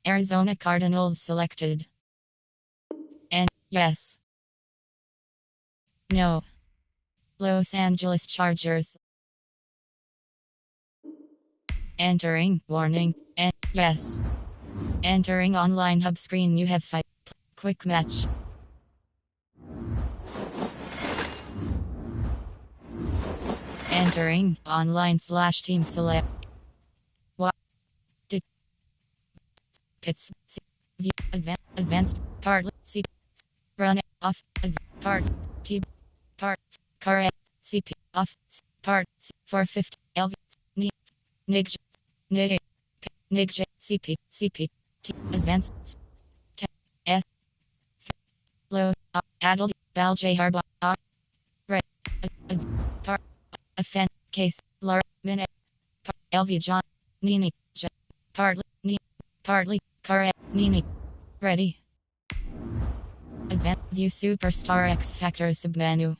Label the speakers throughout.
Speaker 1: Arizona Cardinals selected. And yes. No. Los Angeles Chargers. Entering. Warning. And yes. Entering online hub screen. You have 5. Quick match. Entering online / team select. What? Did Pits. View. Advanced. Part. C. Run. Off. Part. T. Part. Car. CP. Off. Part. 450. LV. Nig. Nig. Nig. CP. CP. T. Advanced. T. S. Low. Adult. Bal J. Harbaugh. Right. Part. Offense. Case. Laura. Minute. LV. John. Nini. J. Partly. Ni. Partly. Car. Nini. Ready. Advanced. View Superstar X Factor submenu.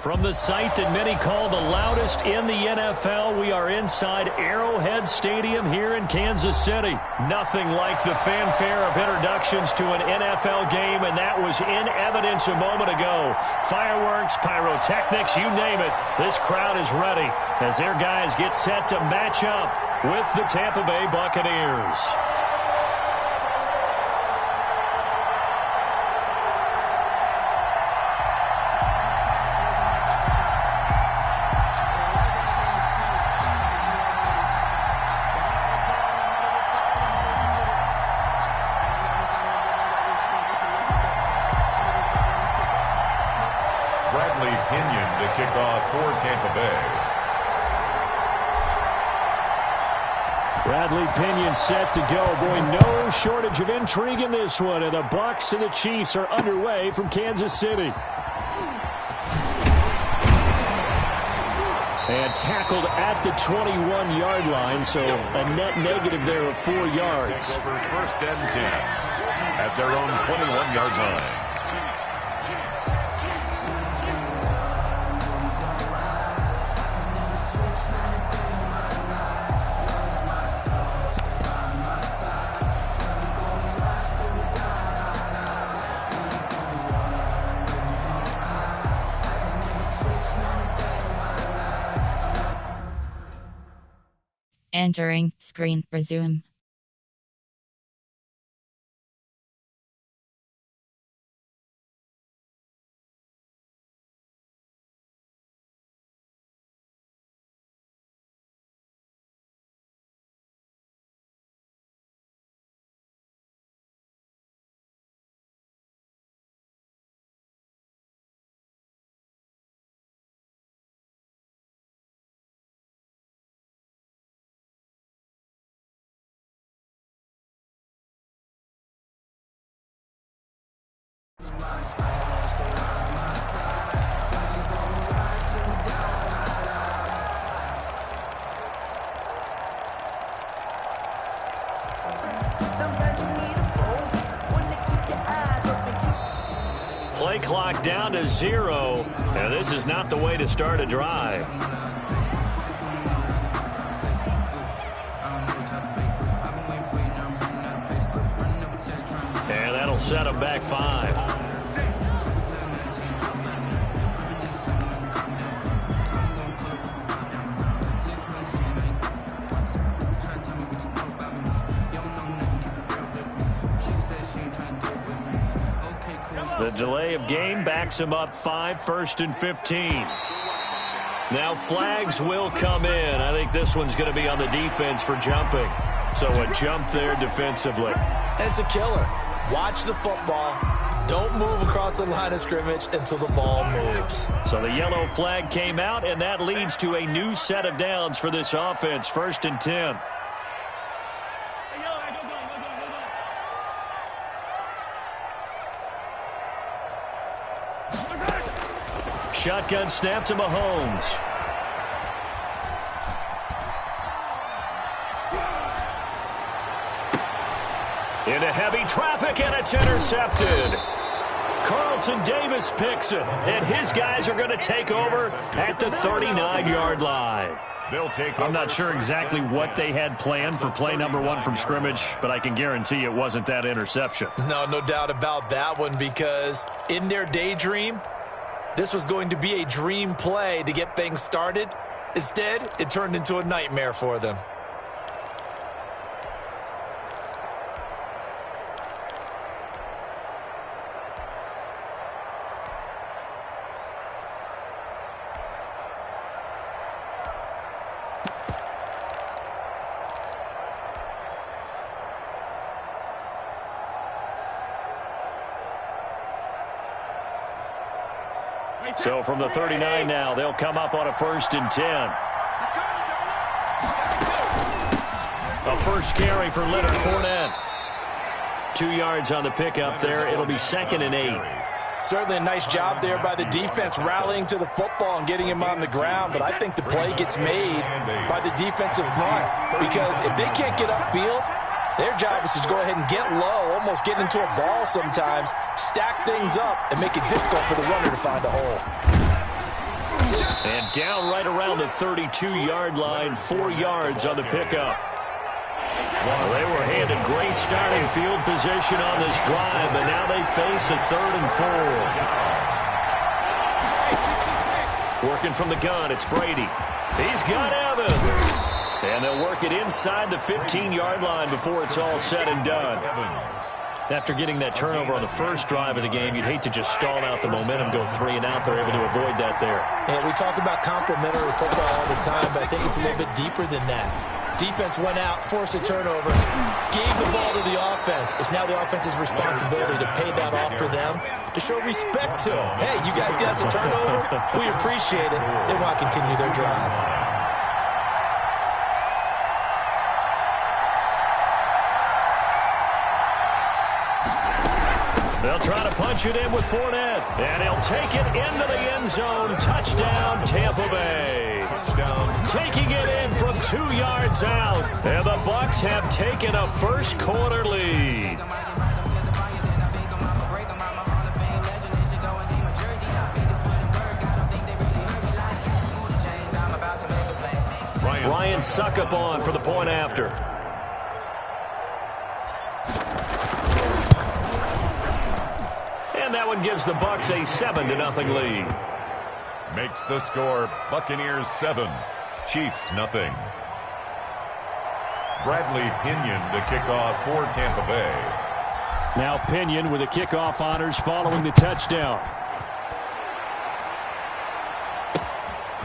Speaker 2: From the site that many call the loudest in the NFL, we are inside Arrowhead Stadium here in Kansas City. Nothing like the fanfare of introductions to an NFL game, and that was in evidence a moment ago. Fireworks, pyrotechnics, you name it. This crowd is ready as their guys get set to match up with the Tampa Bay Buccaneers.
Speaker 3: Kickoff for Tampa Bay.
Speaker 2: Bradley Pinion set to go. Boy, no shortage of intrigue in this one. And the Bucs and the Chiefs are underway from Kansas City. And tackled at the 21-yard line, so a net negative there of 4 yards.
Speaker 3: Over 1st and 10 at their own 21-yard line.
Speaker 1: Entering screen. Resume.
Speaker 2: Play clock down to 0. Now, this is not the way to start a drive. And that'll set them back 5. The delay of game backs him up 5, 1st and 15. Now flags will come in. I think this one's going to be on the defense for jumping. So a jump there defensively.
Speaker 4: And it's a killer. Watch the football. Don't move across the line of scrimmage until the ball moves.
Speaker 2: So the yellow flag came out, and that leads to a new set of downs for this offense. 1st and 10. shotgun snap to Mahomes. Into heavy traffic, and it's intercepted. Carlton Davis picks it, and his guys are going to take over at the 39-yard line. I'm not sure exactly what they had planned for play number 1 from scrimmage, but I can guarantee it wasn't that interception.
Speaker 4: No doubt about that one, because in their daydream, this was going to be a dream play to get things started. Instead, it turned into a nightmare for them.
Speaker 2: So from the 39 now, they'll come up on a 1st and 10. A first carry for Leonard Fournette. 2 yards on the pickup there. It'll be 2nd and 8.
Speaker 4: Certainly a nice job there by the defense rallying to the football and getting him on the ground, but I think the play gets made by the defensive front, because if they can't get upfield, their job is to go ahead and get low, almost get into a ball sometimes, stack things up, and make it difficult for the runner to find a hole.
Speaker 2: And down right around the 32-yard line, 4 yards on the pickup. Well, they were handed great starting field position on this drive, but now they face a 3rd and 4. Working from the gun, it's Brady. He's got Evans. And they'll work it inside the 15-yard line before it's all said and done. After getting that turnover on the first drive of the game, you'd hate to just stall out the momentum, go 3 and out. They're able to avoid that there.
Speaker 4: Yeah, we talk about complementary football all the time, but I think it's a little bit deeper than that. Defense went out, forced a turnover, gave the ball to the offense. It's now the offense's responsibility to pay that off for them, to show respect to them. Hey, you guys got a turnover? We appreciate it. They want to continue their drive.
Speaker 2: They'll try to punch it in with Fournette, and he'll take it into the end zone. Touchdown, Tampa Bay. Touchdown. Taking it in from 2 yards out, and the Bucs have taken a first-quarter lead. Ryan Suckup on for the point after. And that one gives the Bucs a 7-0 lead.
Speaker 3: Makes the score Buccaneers 7, Chiefs nothing. Bradley Pinion to kick off for Tampa Bay.
Speaker 2: Now Pinion with the kickoff honors following the touchdown.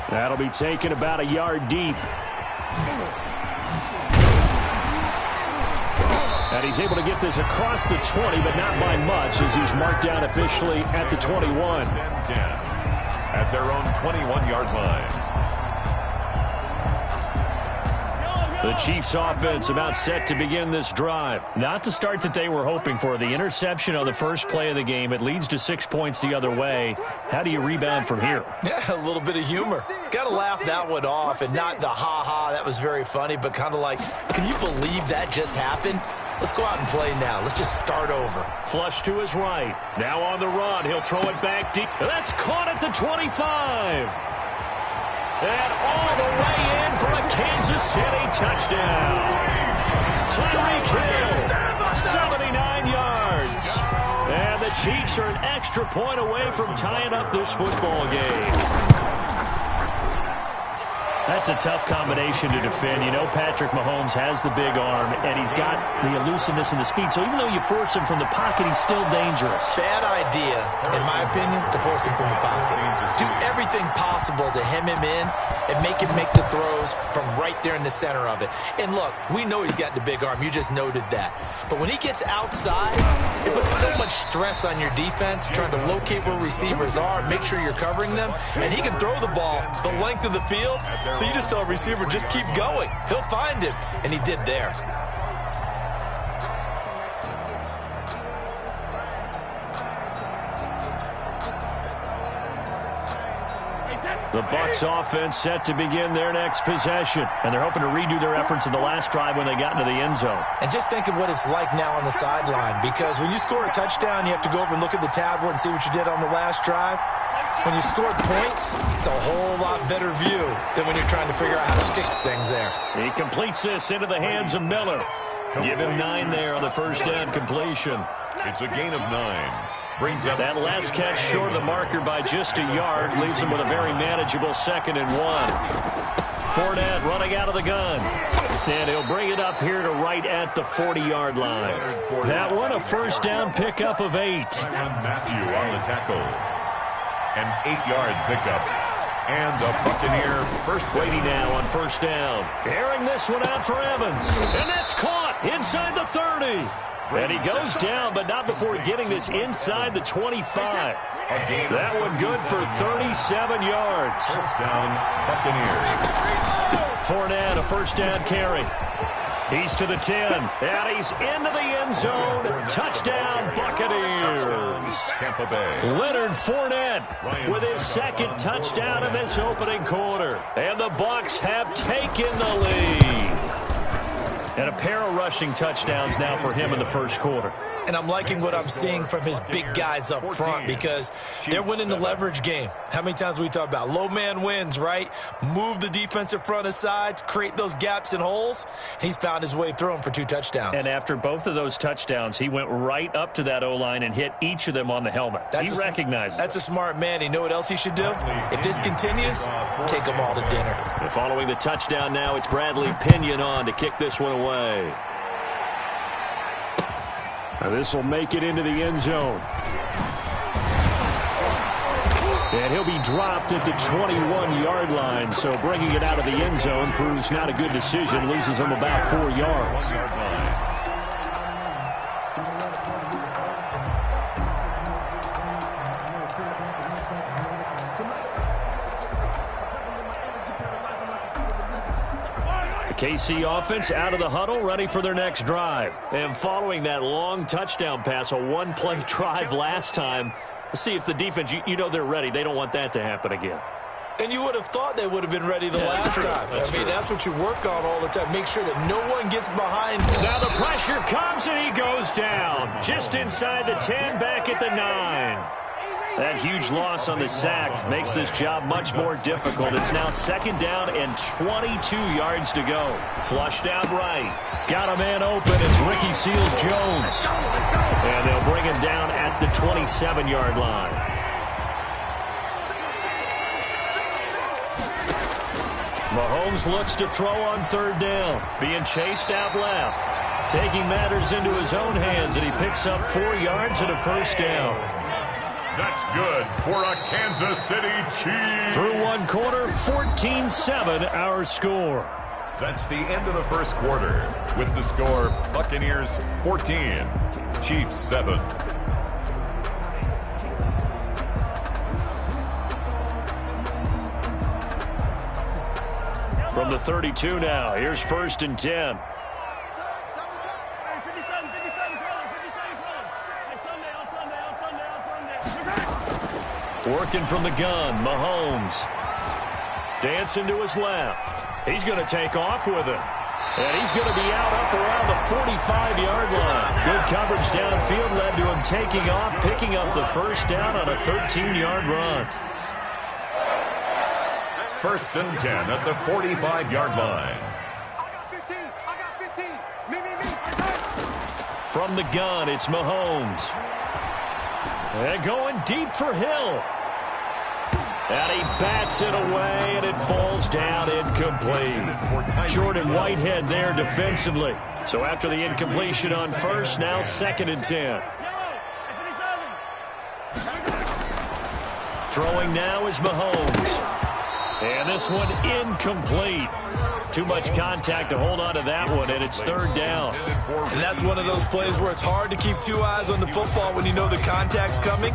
Speaker 2: That'll be taken about a yard deep. And he's able to get this across the 20, but not by much, as he's marked down officially at the 21.
Speaker 3: 10 at their own 21-yard line.
Speaker 2: The Chiefs offense about set to begin this drive. Not the start that they were hoping for. The interception on the first play of the game. It leads to 6 points the other way. How do you rebound from here?
Speaker 4: Yeah, a little bit of humor. Got to laugh that one off, and not the ha-ha, that was very funny, but kind of like, can you believe that just happened? Let's go out and play now. Let's just start over.
Speaker 2: Flush to his right. Now on the run. He'll throw it back deep. That's caught at the 25. And all the way in for a Kansas City touchdown. Tyreek Hill, 79 yards. And the Chiefs are an extra point away from tying up this football game. That's a tough combination to defend. You know Patrick Mahomes has the big arm, and he's got the elusiveness and the speed. So even though you force him from the pocket, he's still dangerous.
Speaker 4: Bad idea, in my opinion, to force him from the pocket. Do everything possible to hem him in and make him make the throws from right there in the center of it. And look, we know he's got the big arm. You just noted that. But when he gets outside, it puts so much stress on your defense, trying to locate where receivers are, make sure you're covering them, and he can throw the ball the length of the field. So you just tell a receiver, just keep going. He'll find him, and he did there.
Speaker 2: The Bucs offense set to begin their next possession. And they're hoping to redo their efforts in the last drive when they got into the end zone.
Speaker 4: And just think of what it's like now on the sideline, because when you score a touchdown, you have to go over and look at the tablet and see what you did on the last drive. When you scored points, it's a whole lot better view than when you're trying to figure out how to fix things there.
Speaker 2: He completes this into the hands of Miller. Give him 9 there on the first down completion.
Speaker 3: It's a gain of 9. Brings up
Speaker 2: that last catch short of the marker by just a yard, leaves him with a very manageable 2nd and 1. Fournette running out of the gun. And he'll bring it up here to right at the 40-yard line. That one, a first down pickup of 8.
Speaker 3: Matthew on the tackle. An 8-yard pickup. And the Buccaneer first
Speaker 2: Brady now on first down. Airing this one out for Evans. And that's caught inside the 30. And he goes down, but not before getting this inside the 25. That one good for 37 yards.
Speaker 3: First down, Buccaneers.
Speaker 2: Fournette, a first down carry. He's to the 10, and he's into the end zone. Touchdown, Buccaneers.
Speaker 3: Tampa Bay.
Speaker 2: Leonard Fournette with his 2nd touchdown in this opening quarter. And the Bucs have taken the lead. And a pair of rushing touchdowns now for him in the first quarter.
Speaker 4: And I'm liking what I'm seeing from his big guys up front, because they're winning the leverage game. How many times we talk about low man wins, right? Move the defensive front aside, create those gaps and holes. He's found his way through them for 2 touchdowns.
Speaker 2: And after both of those touchdowns, he went right up to that O-line and hit each of them on the helmet. He recognized
Speaker 4: that's a smart man. You know what else he should do? If this continues, take them all to dinner.
Speaker 2: And following the touchdown now, it's Bradley Pinion on to kick this one away. Now this will make it into the end zone. And he'll be dropped at the 21-yard line. So bringing it out of the end zone proves not a good decision. Loses him about 4 yards. KC offense out of the huddle, ready for their next drive. And following that long touchdown pass, a one-play drive last time, let's see if the defense, you know they're ready. They don't want that to happen again.
Speaker 4: And you would have thought they would have been ready the last time. That's what you work on all the time. Make sure that no one gets behind him.
Speaker 2: Now the pressure comes and he goes down. Just inside the 10, back at the 9. That huge loss on the sack makes this job much more difficult. It's now 2nd down and 22 yards to go. Flushed out right. Got a man open. It's Ricky Seals-Jones. And they'll bring him down at the 27-yard line. Mahomes looks to throw on 3rd down. Being chased out left. Taking matters into his own hands, and he picks up 4 yards and a first down.
Speaker 3: That's good for a Kansas City Chiefs.
Speaker 2: Through one quarter, 14-7 our score.
Speaker 3: That's the end of the first quarter. With the score, Buccaneers 14, Chiefs 7.
Speaker 2: From the 32 now, here's 1st and 10. Working from the gun, Mahomes. Dancing to his left. He's going to take off with it. And he's going to be out up around the 45-yard line. Good coverage downfield led to him taking off, picking up the first down on a 13-yard run.
Speaker 3: 1st and 10 at the 45-yard line.
Speaker 2: From the gun, it's Mahomes. And going deep for Hill. And he bats it away, and it falls down incomplete. Jordan Whitehead there defensively. So after the incompletion on 1st, now 2nd and 10. Throwing now is Mahomes. And this one incomplete. Too much contact to hold on to that one, and it's 3rd down.
Speaker 4: And that's one of those plays where it's hard to keep 2 eyes on the football when you know the contact's coming,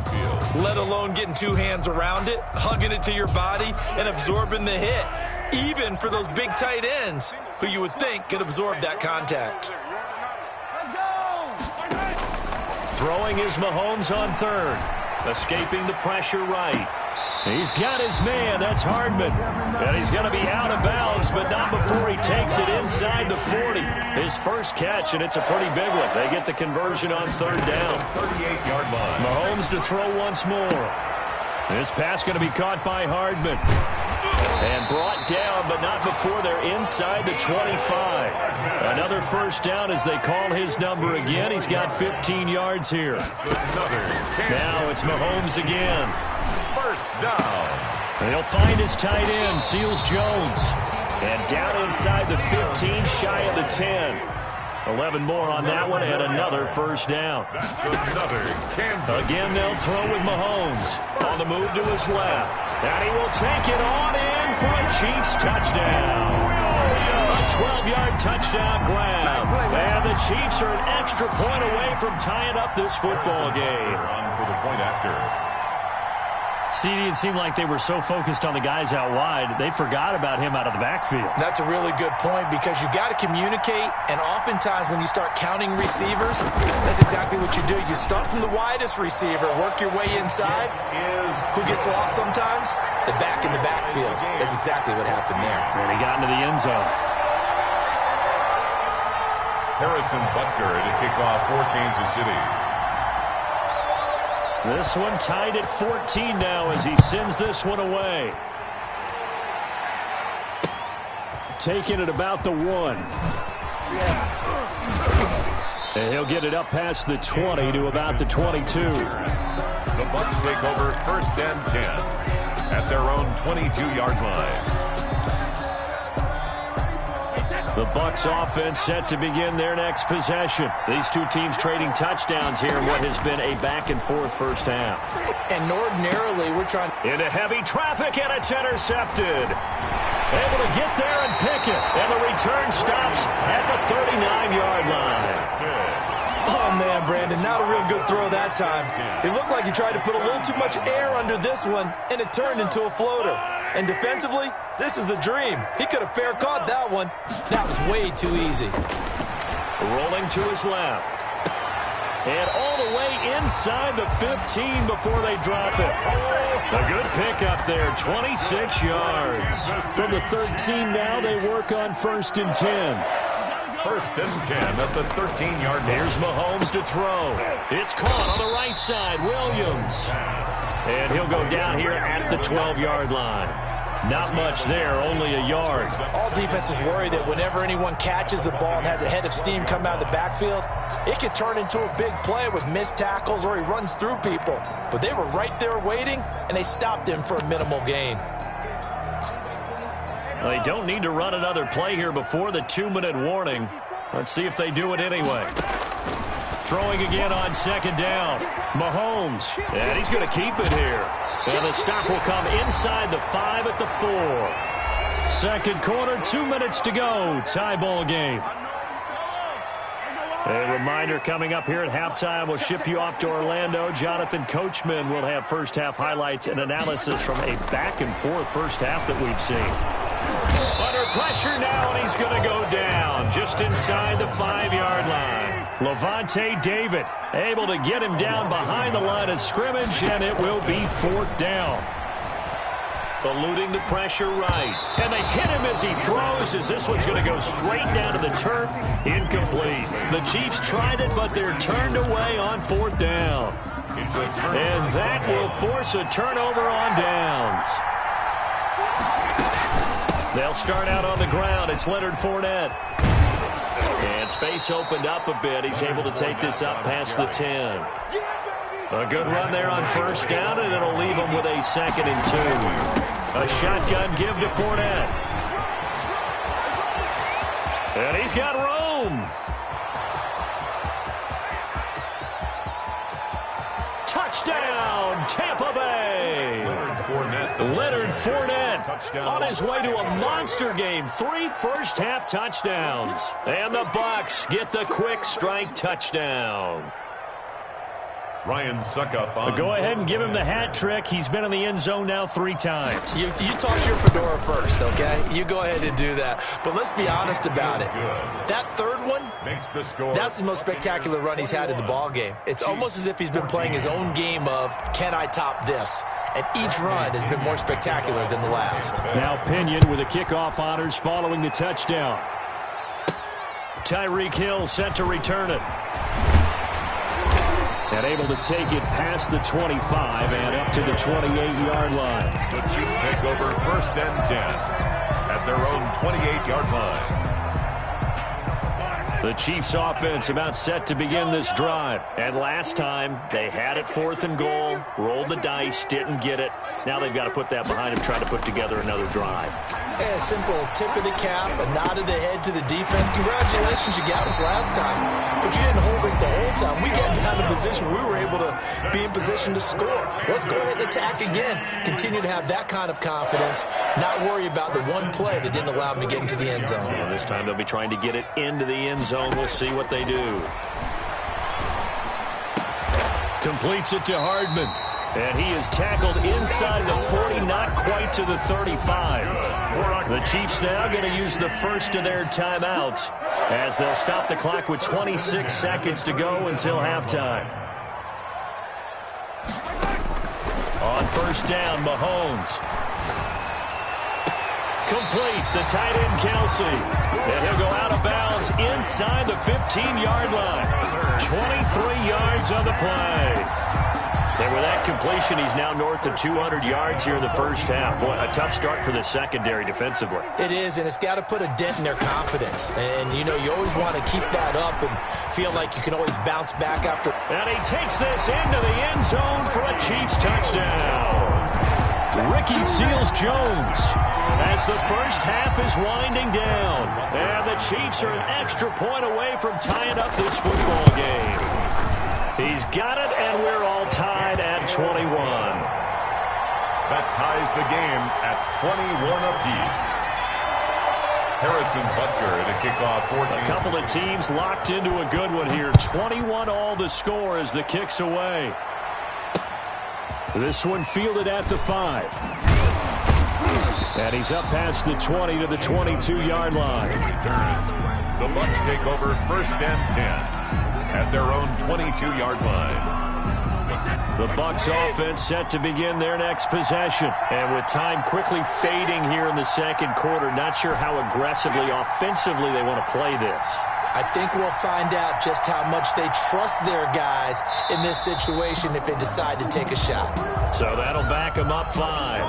Speaker 4: let alone getting 2 hands around it, hugging it to your body, and absorbing the hit, even for those big tight ends who you would think could absorb that contact.
Speaker 2: Throwing is Mahomes on 3rd. Escaping the pressure right. He's got his man. That's Hardman. And he's going to be out of bounds, but not before he takes it inside the 40. His first catch, and it's a pretty big one. They get the conversion on third down.
Speaker 3: 38-yard line.
Speaker 2: Mahomes to throw once more. This pass going to be caught by Hardman. And brought down, but not before they're inside the 25. Another first down as they call his number again. He's got 15 yards here. Now it's Mahomes again.
Speaker 3: First down.
Speaker 2: He'll find his tight end, Seals Jones. And down inside the 15, shy of the 10. 11 more on that one, and another first down.
Speaker 3: That's another Kansas.
Speaker 2: Again, they'll throw with Mahomes. On the move to his left. And he will take it on in for a Chiefs touchdown. A 12-yard touchdown grab. And the Chiefs are an extra point away from tying up this football game.
Speaker 3: On for the point after.
Speaker 2: CD, it seemed like they were so focused on the guys out wide, they forgot about him out of the backfield.
Speaker 4: That's a really good point because you got to communicate, and oftentimes when you start counting receivers, that's exactly what you do. You start from the widest receiver, work your way inside. Who gets lost sometimes? The back in the backfield. That's exactly what happened there.
Speaker 2: And he got into the end zone.
Speaker 3: Harrison Butker to kick off for Kansas City.
Speaker 2: This one tied at 14 now as he sends this one away. Taking it about the 1. And he'll get it up past the 20 to about the 22.
Speaker 3: The Bucs take over first and 10 at their own 22-yard line.
Speaker 2: The Bucs offense set to begin their next possession. These two teams trading touchdowns here in what has been a back-and-forth first half.
Speaker 4: And ordinarily, we're trying
Speaker 2: into heavy traffic, and it's intercepted. Able to get there and pick it. And the return stops at the 39-yard line.
Speaker 4: Oh, man, Brandon, not a real good throw that time. It looked like he tried to put a little too much air under this one, and it turned into a floater. And defensively, this is a dream. He could have fair caught that one. That was way too easy.
Speaker 2: Rolling to his left. And all the way inside the 15 before they drop it. A good pickup there, 26 yards. From the 13 now, they work on first and 10.
Speaker 3: First and 10 at the 13-yard line.
Speaker 2: Here's Mahomes to throw. It's caught on the right side, Williams. And he'll go down here at the 12-yard line. Not much there, only a yard.
Speaker 4: All defenses worry that whenever anyone catches the ball and has a head of steam come out of the backfield, it could turn into a big play with missed tackles or he runs through people. But they were right there waiting, and they stopped him for a minimal gain.
Speaker 2: They don't need to run another play here before the 2-minute warning. Let's see if they do it anyway. Throwing again on second down. Mahomes. And he's going to keep it here. And the stop will come inside the 5 at the 4. Second quarter, 2 minutes to go. Tie ball game. A reminder coming up here at halftime. We'll ship you off to Orlando. Jonathan Coachman will have first half highlights and analysis from a back-and-forth first half that we've seen. Under pressure now, and he's going to go down just inside the 5-yard line. Levante David able to get him down behind the line of scrimmage, and it will be fourth down. Eluding the pressure right. And they hit him as he throws, as this one's going to go straight down to the turf. Incomplete. The Chiefs tried it, but they're turned away on fourth down. And that will force a turnover on downs. They'll start out on the ground. It's Leonard Fournette. And space opened up a bit. He's able to take this up past the 10. A good run there on first down, and it'll leave him with a 2nd and 2. A shotgun give to Fournette. And he's got room. Touchdown, Tampa Bay. Leonard Fournette on his way to a monster game. 3 first-half touchdowns. And the Bucs get the quick strike touchdown.
Speaker 3: Ryan Suckup on.
Speaker 2: Go ahead and give him the hat trick. He's been in the end zone now 3 times.
Speaker 4: You toss your fedora first, okay? You go ahead and do that. But let's be honest about it. That third one, that's the most spectacular run he's had in the ball game. It's almost as if he's been playing his own game of, can I top this? And each run has been more spectacular than the last.
Speaker 2: Now Pinion with the kickoff honors following the touchdown. Tyreek Hill set to return it. And able to take it past the 25 and up to the 28-yard line.
Speaker 3: The Chiefs take over 1st and 10 at their own 28-yard line.
Speaker 2: The Chiefs offense about set to begin this drive. And last time, they had it 4th and goal, rolled the dice, didn't get it. Now they've got to put that behind them, try to put together another drive.
Speaker 4: A simple tip of the cap, a nod of the head to the defense. Congratulations, you got us last time, but you didn't hold us the whole time. We got down to position. We were able to be in position to score. Let's go ahead and attack again. Continue to have that kind of confidence, not worry about the one play that didn't allow them to get into the end zone.
Speaker 2: And this time they'll be trying to get it into the end zone. We'll see what they do. Completes it to Hardman. And he is tackled inside the 40, not quite to the 35. The Chiefs now going to use the first of their timeouts as they'll stop the clock with 26 seconds to go until halftime. On 1st down, Mahomes. Complete, the tight end Kelsey. And he'll go out of bounds inside the 15-yard line. 23 yards on the play. And with that completion, he's now north of 200 yards here in the first half. Boy, a tough start for the secondary defensively.
Speaker 4: It is, and it's got to put a dent in their confidence. And, you know, you always want to keep that up and feel like you can always bounce back after.
Speaker 2: And he takes this into the end zone for a Chiefs touchdown. Ricky Seals-Jones as the first half is winding down. And the Chiefs are an extra point away from tying up this football game. He's got it, and we're all tied at 21.
Speaker 3: That ties the game at 21 apiece. Harrison Butker at a kickoff. 14.
Speaker 2: A couple of teams locked into a good one here. 21 all the score as the kick's away. This one fielded at the 5. And he's up past the 20 to the 22-yard line.
Speaker 3: The Bucs take over 1st and 10. At their own 22-yard line.
Speaker 2: The Bucs offense set to begin their next possession. And with time quickly fading here in the second quarter, not sure how aggressively, offensively they want to play this.
Speaker 4: I think we'll find out just how much they trust their guys in this situation if they decide to take a shot.
Speaker 2: So that'll back them up 5.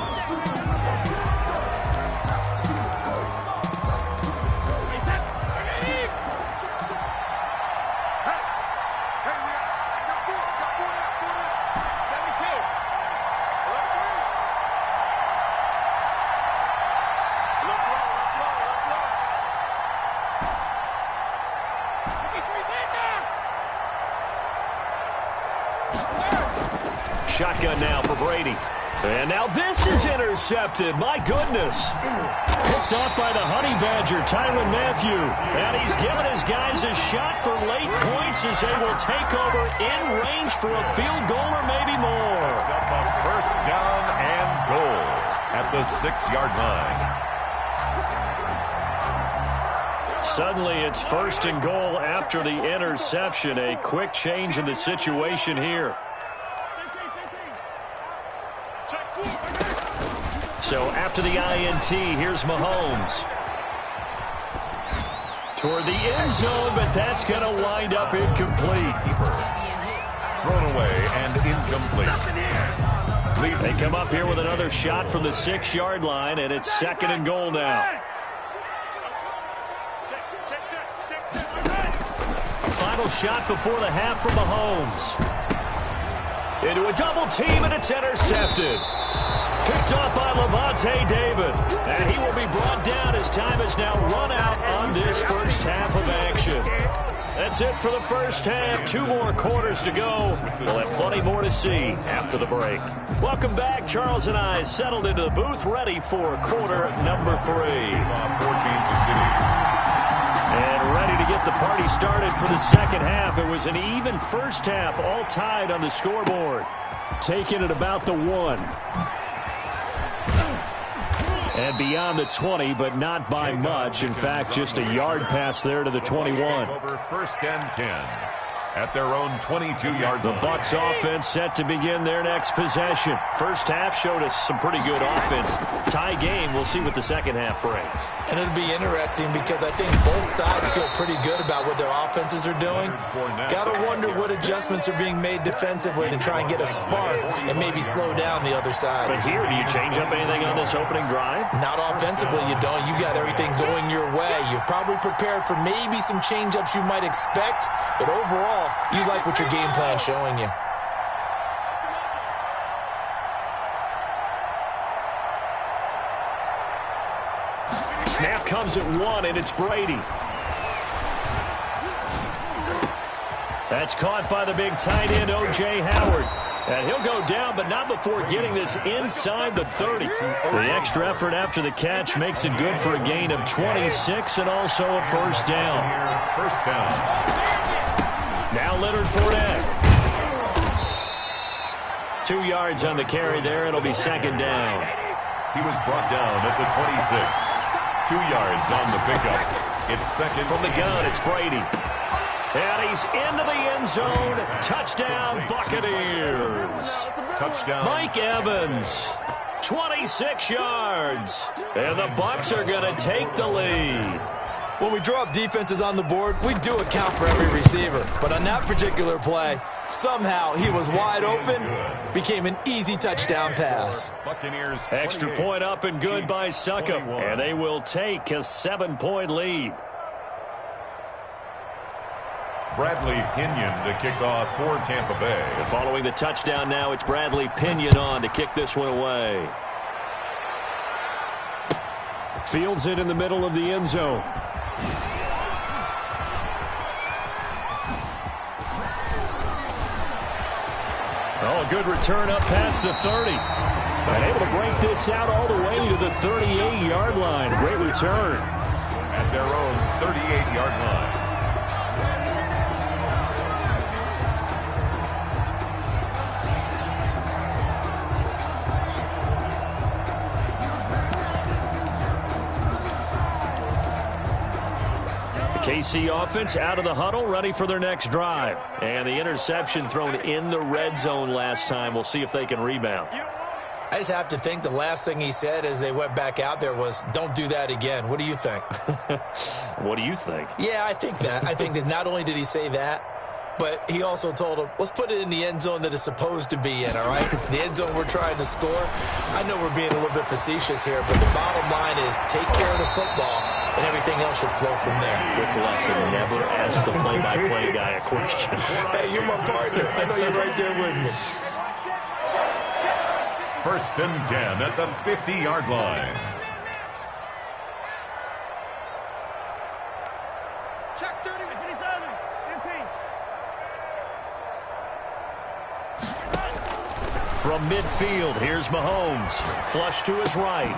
Speaker 2: Shotgun now for Brady. And now this is intercepted. My goodness. Picked off by the Honey Badger, Tyrann Mathieu. And he's given his guys a shot for late points as they will take over in range for a field goal or maybe more.
Speaker 3: Up a 1st down and goal at the 6-yard line.
Speaker 2: Suddenly it's 1st and goal after the interception. A quick change in the situation here. So after the INT, here's Mahomes. Toward the end zone, but that's going to wind up incomplete.
Speaker 3: Thrown away and incomplete.
Speaker 2: They come up here with another shot from the 6-yard line, and it's 2nd and goal now. Final shot before the half from Mahomes. Into a double team, and it's intercepted. Picked off by Levante David. And he will be brought down as time is now run out on this first half of action. That's it for the first half. 2 more quarters to go. We'll have plenty more to see after the break. Welcome back. Charles and I settled into the booth ready for quarter number 3.
Speaker 3: For Kansas City.
Speaker 2: And ready to get the party started for the second half. It was an even first half, all tied on the scoreboard. Taking it about the 1. And beyond the 20, but not by much. In fact, just a yard pass there to the 21.
Speaker 3: Over first and 10 at their own 22-yard line.
Speaker 2: The Bucs offense set to begin their next possession. First half showed us some pretty good offense. Tie game. We'll see what the second half brings.
Speaker 4: And it'll be interesting because I think both sides feel pretty good about what their offenses are doing. Got to wonder what adjustments are being made defensively to try and get a spark and maybe slow down the other side.
Speaker 2: But here, do you change up anything on this opening drive?
Speaker 4: Not offensively, you don't. You got everything going your way. You've probably prepared for maybe some change-ups you might expect, but overall, you like what your game plan's showing you.
Speaker 2: Snap comes at 1, and it's Brady. That's caught by the big tight end, O.J. Howard. And he'll go down, but not before getting this inside the 30. The extra effort after the catch makes it good for a gain of 26 and also a first down.
Speaker 3: First down.
Speaker 2: Now Leonard Fournette. 2 yards on the carry there. It'll be second down.
Speaker 3: He was brought down at the 26. 2 yards on the pickup. It's second.
Speaker 2: From the gun, it's Brady. And he's into the end zone. Touchdown, Buccaneers.
Speaker 3: Touchdown.
Speaker 2: Mike Evans, 26 yards. And the Bucs are going to take the lead.
Speaker 4: When we draw up defenses on the board, we do account for every receiver. But on that particular play, somehow he was wide open, became an easy touchdown pass.
Speaker 3: Buccaneers.
Speaker 2: Extra point up and good by Succop. And they will take a 7-point lead.
Speaker 3: Bradley Pinion to kick off for Tampa Bay.
Speaker 2: And following the touchdown now, it's Bradley Pinion on to kick this one away. Fields it in the middle of the end zone. Oh, a good return up past the 30. And able to break this out all the way to the 38-yard line. Great return.
Speaker 3: At their own 38-yard line.
Speaker 2: KC offense out of the huddle, ready for their next drive. And the interception thrown in the red zone last time. We'll see if they can rebound.
Speaker 4: I just have to think the last thing he said as they went back out there was, don't do that again. What do you think?
Speaker 2: What do you think?
Speaker 4: Yeah, I think that. I think that not only did he say that, but he also told him, let's put it in the end zone that it's supposed to be in, all right? The end zone we're trying to score. I know we're being a little bit facetious here, but the bottom line is take care of the football, and everything else should flow from there.
Speaker 2: Quick lesson, never ask the play-by-play guy a question.
Speaker 4: Hey, you're my partner. I know you're right there with me.
Speaker 3: First and 10 at the 50-yard line.
Speaker 5: Check 30. 57. 15.
Speaker 2: From midfield, here's Mahomes. Flush to his right.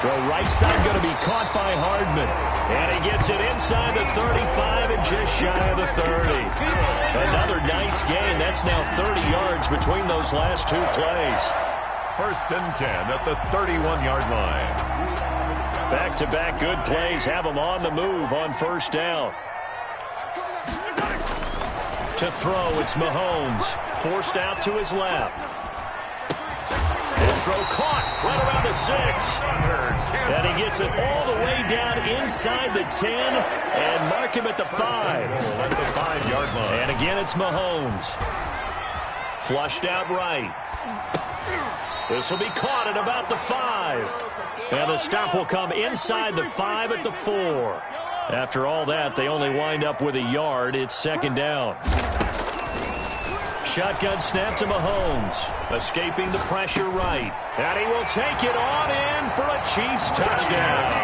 Speaker 2: Throw right side going to be caught by Hardman. And he gets it inside the 35 and just shy of the 30. Another nice gain. That's now 30 yards between those last two plays.
Speaker 3: First and 10 at the 31-yard line.
Speaker 2: Back-to-back good plays have them on the move on first down. To throw, it's Mahomes. Forced out to his left. His throw caught right around the 6. And he gets it all the way down inside the 10 and mark him at the 5.
Speaker 3: At the 5-yard line.
Speaker 2: And again, it's Mahomes. Flushed out right. This will be caught at about the 5. And the stop will come inside the 5 at the 4. After all that, they only wind up with a yard. It's second down. Shotgun snap to Mahomes. Escaping the pressure right. And he will take it on in for a Chiefs touchdown.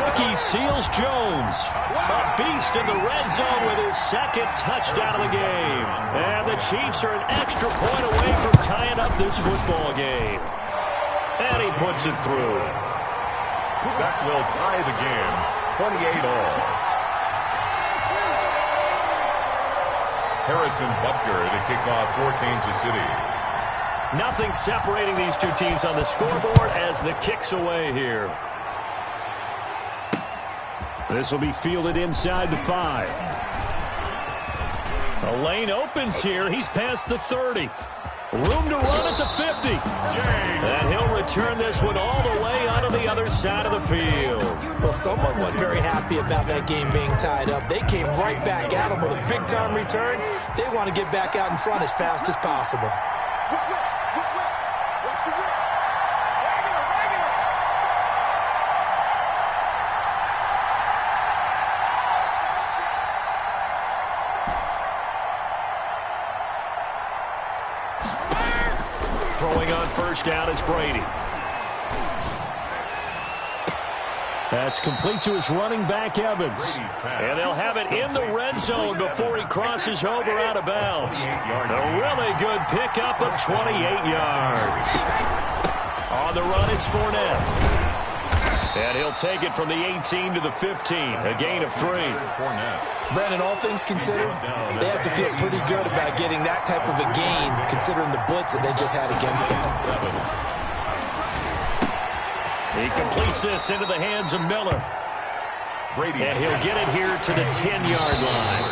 Speaker 2: Rookie Seals Jones. A beast in the red zone with his second touchdown of the game. And the Chiefs are an extra point away from tying up this football game. And he puts it through.
Speaker 3: That will tie the game. 28 all. Harrison Butker to kick off for Kansas City.
Speaker 2: Nothing separating these two teams on the scoreboard as the kick's away here. This will be fielded inside the 5. A lane opens here. He's past the 30. Room to run at the 50. And he'll return this one all the way onto the other side of the field.
Speaker 4: Well, someone wasn't very happy about that game being tied up. They came right back at him with a big-time return. They want to get back out in front as fast as possible.
Speaker 2: Throwing on first down is Brady. That's complete to his running back, Evans. And they'll have it in the red zone before he crosses over out of bounds. A really good pickup of 28 yards. On the run, it's Fournette. And he'll take it from the 18 to the 15, a gain of 3.
Speaker 4: Brandon, all things considered, they have to feel pretty good about getting that type of a gain, considering the blitz that they just had against them.
Speaker 2: He completes this into the hands of Miller. And he'll get it here to the 10-yard line.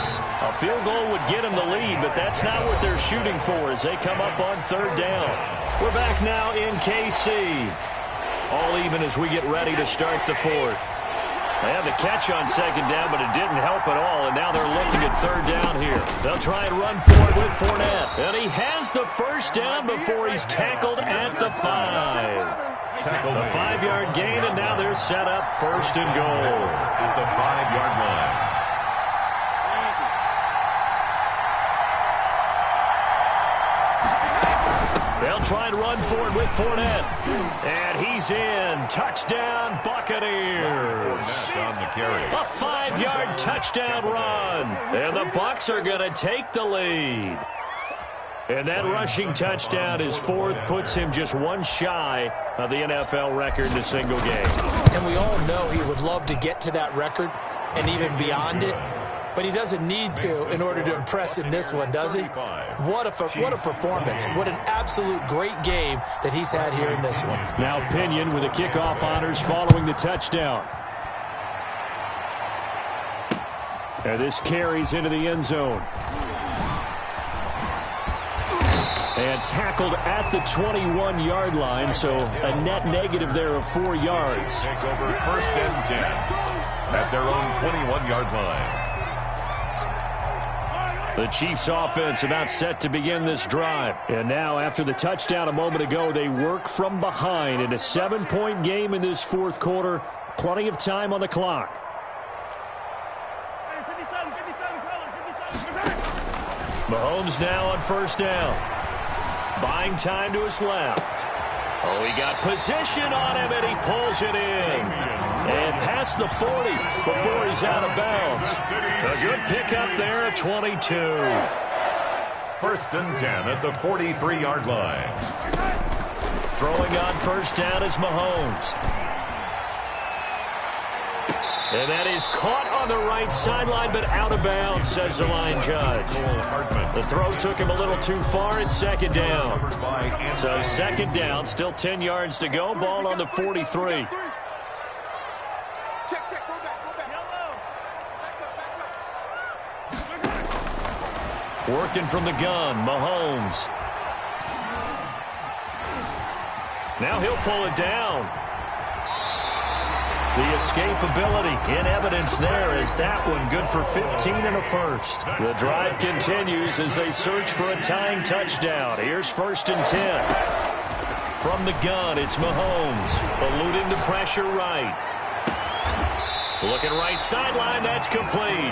Speaker 2: A field goal would get him the lead, but that's not what they're shooting for as they come up on third down. We're back now in KC. All even as we get ready to start the fourth. They had the catch on second down, but it didn't help at all, and now they're looking at third down here. They'll try and run for it with Fournette. And he has the first down before he's tackled at the 5. A 5-yard gain, and now they're set up first and goal.
Speaker 3: At the 5-yard line.
Speaker 2: They'll try and run for it with Fournette. And he's in. Touchdown, Buccaneers.
Speaker 3: On the carry.
Speaker 2: A 5-yard touchdown run. And the Bucs are going to take the lead. And that rushing touchdown, his fourth, puts him just one shy of the NFL record in a single game.
Speaker 4: And we all know he would love to get to that record and even beyond it. But he doesn't need to in order to impress in this one, does he? What a performance. What an absolute great game that he's had here in this one.
Speaker 2: Now Pinion with the kickoff honors following the touchdown. And this carries into the end zone. And tackled at the 21-yard line, so a net negative there of 4 yards.
Speaker 3: Take over first and 10 at their own 21-yard line.
Speaker 2: The Chiefs offense about set to begin this drive. And now after the touchdown a moment ago, they work from behind in a 7-point game in this fourth quarter. Plenty of time on the clock. Mahomes now on first down. Buying time to his left. Oh, he got position on him, and he pulls it in. And past the 40 before he's out of bounds. A good pickup there at 22.
Speaker 3: First and 10 at the 43-yard line.
Speaker 2: Throwing on first down is Mahomes. And that is caught on the right sideline, but out of bounds, says the line judge. The throw took him a little too far at second down. So second down, still 10 yards to go. Ball on the 43. Working from the gun, Mahomes. Now he'll pull it down. The escapability in evidence there is that one good for 15 and a first. The drive continues as they search for a tying touchdown. Here's first and 10. From the gun, it's Mahomes, eluding the pressure right. Looking right sideline, that's complete.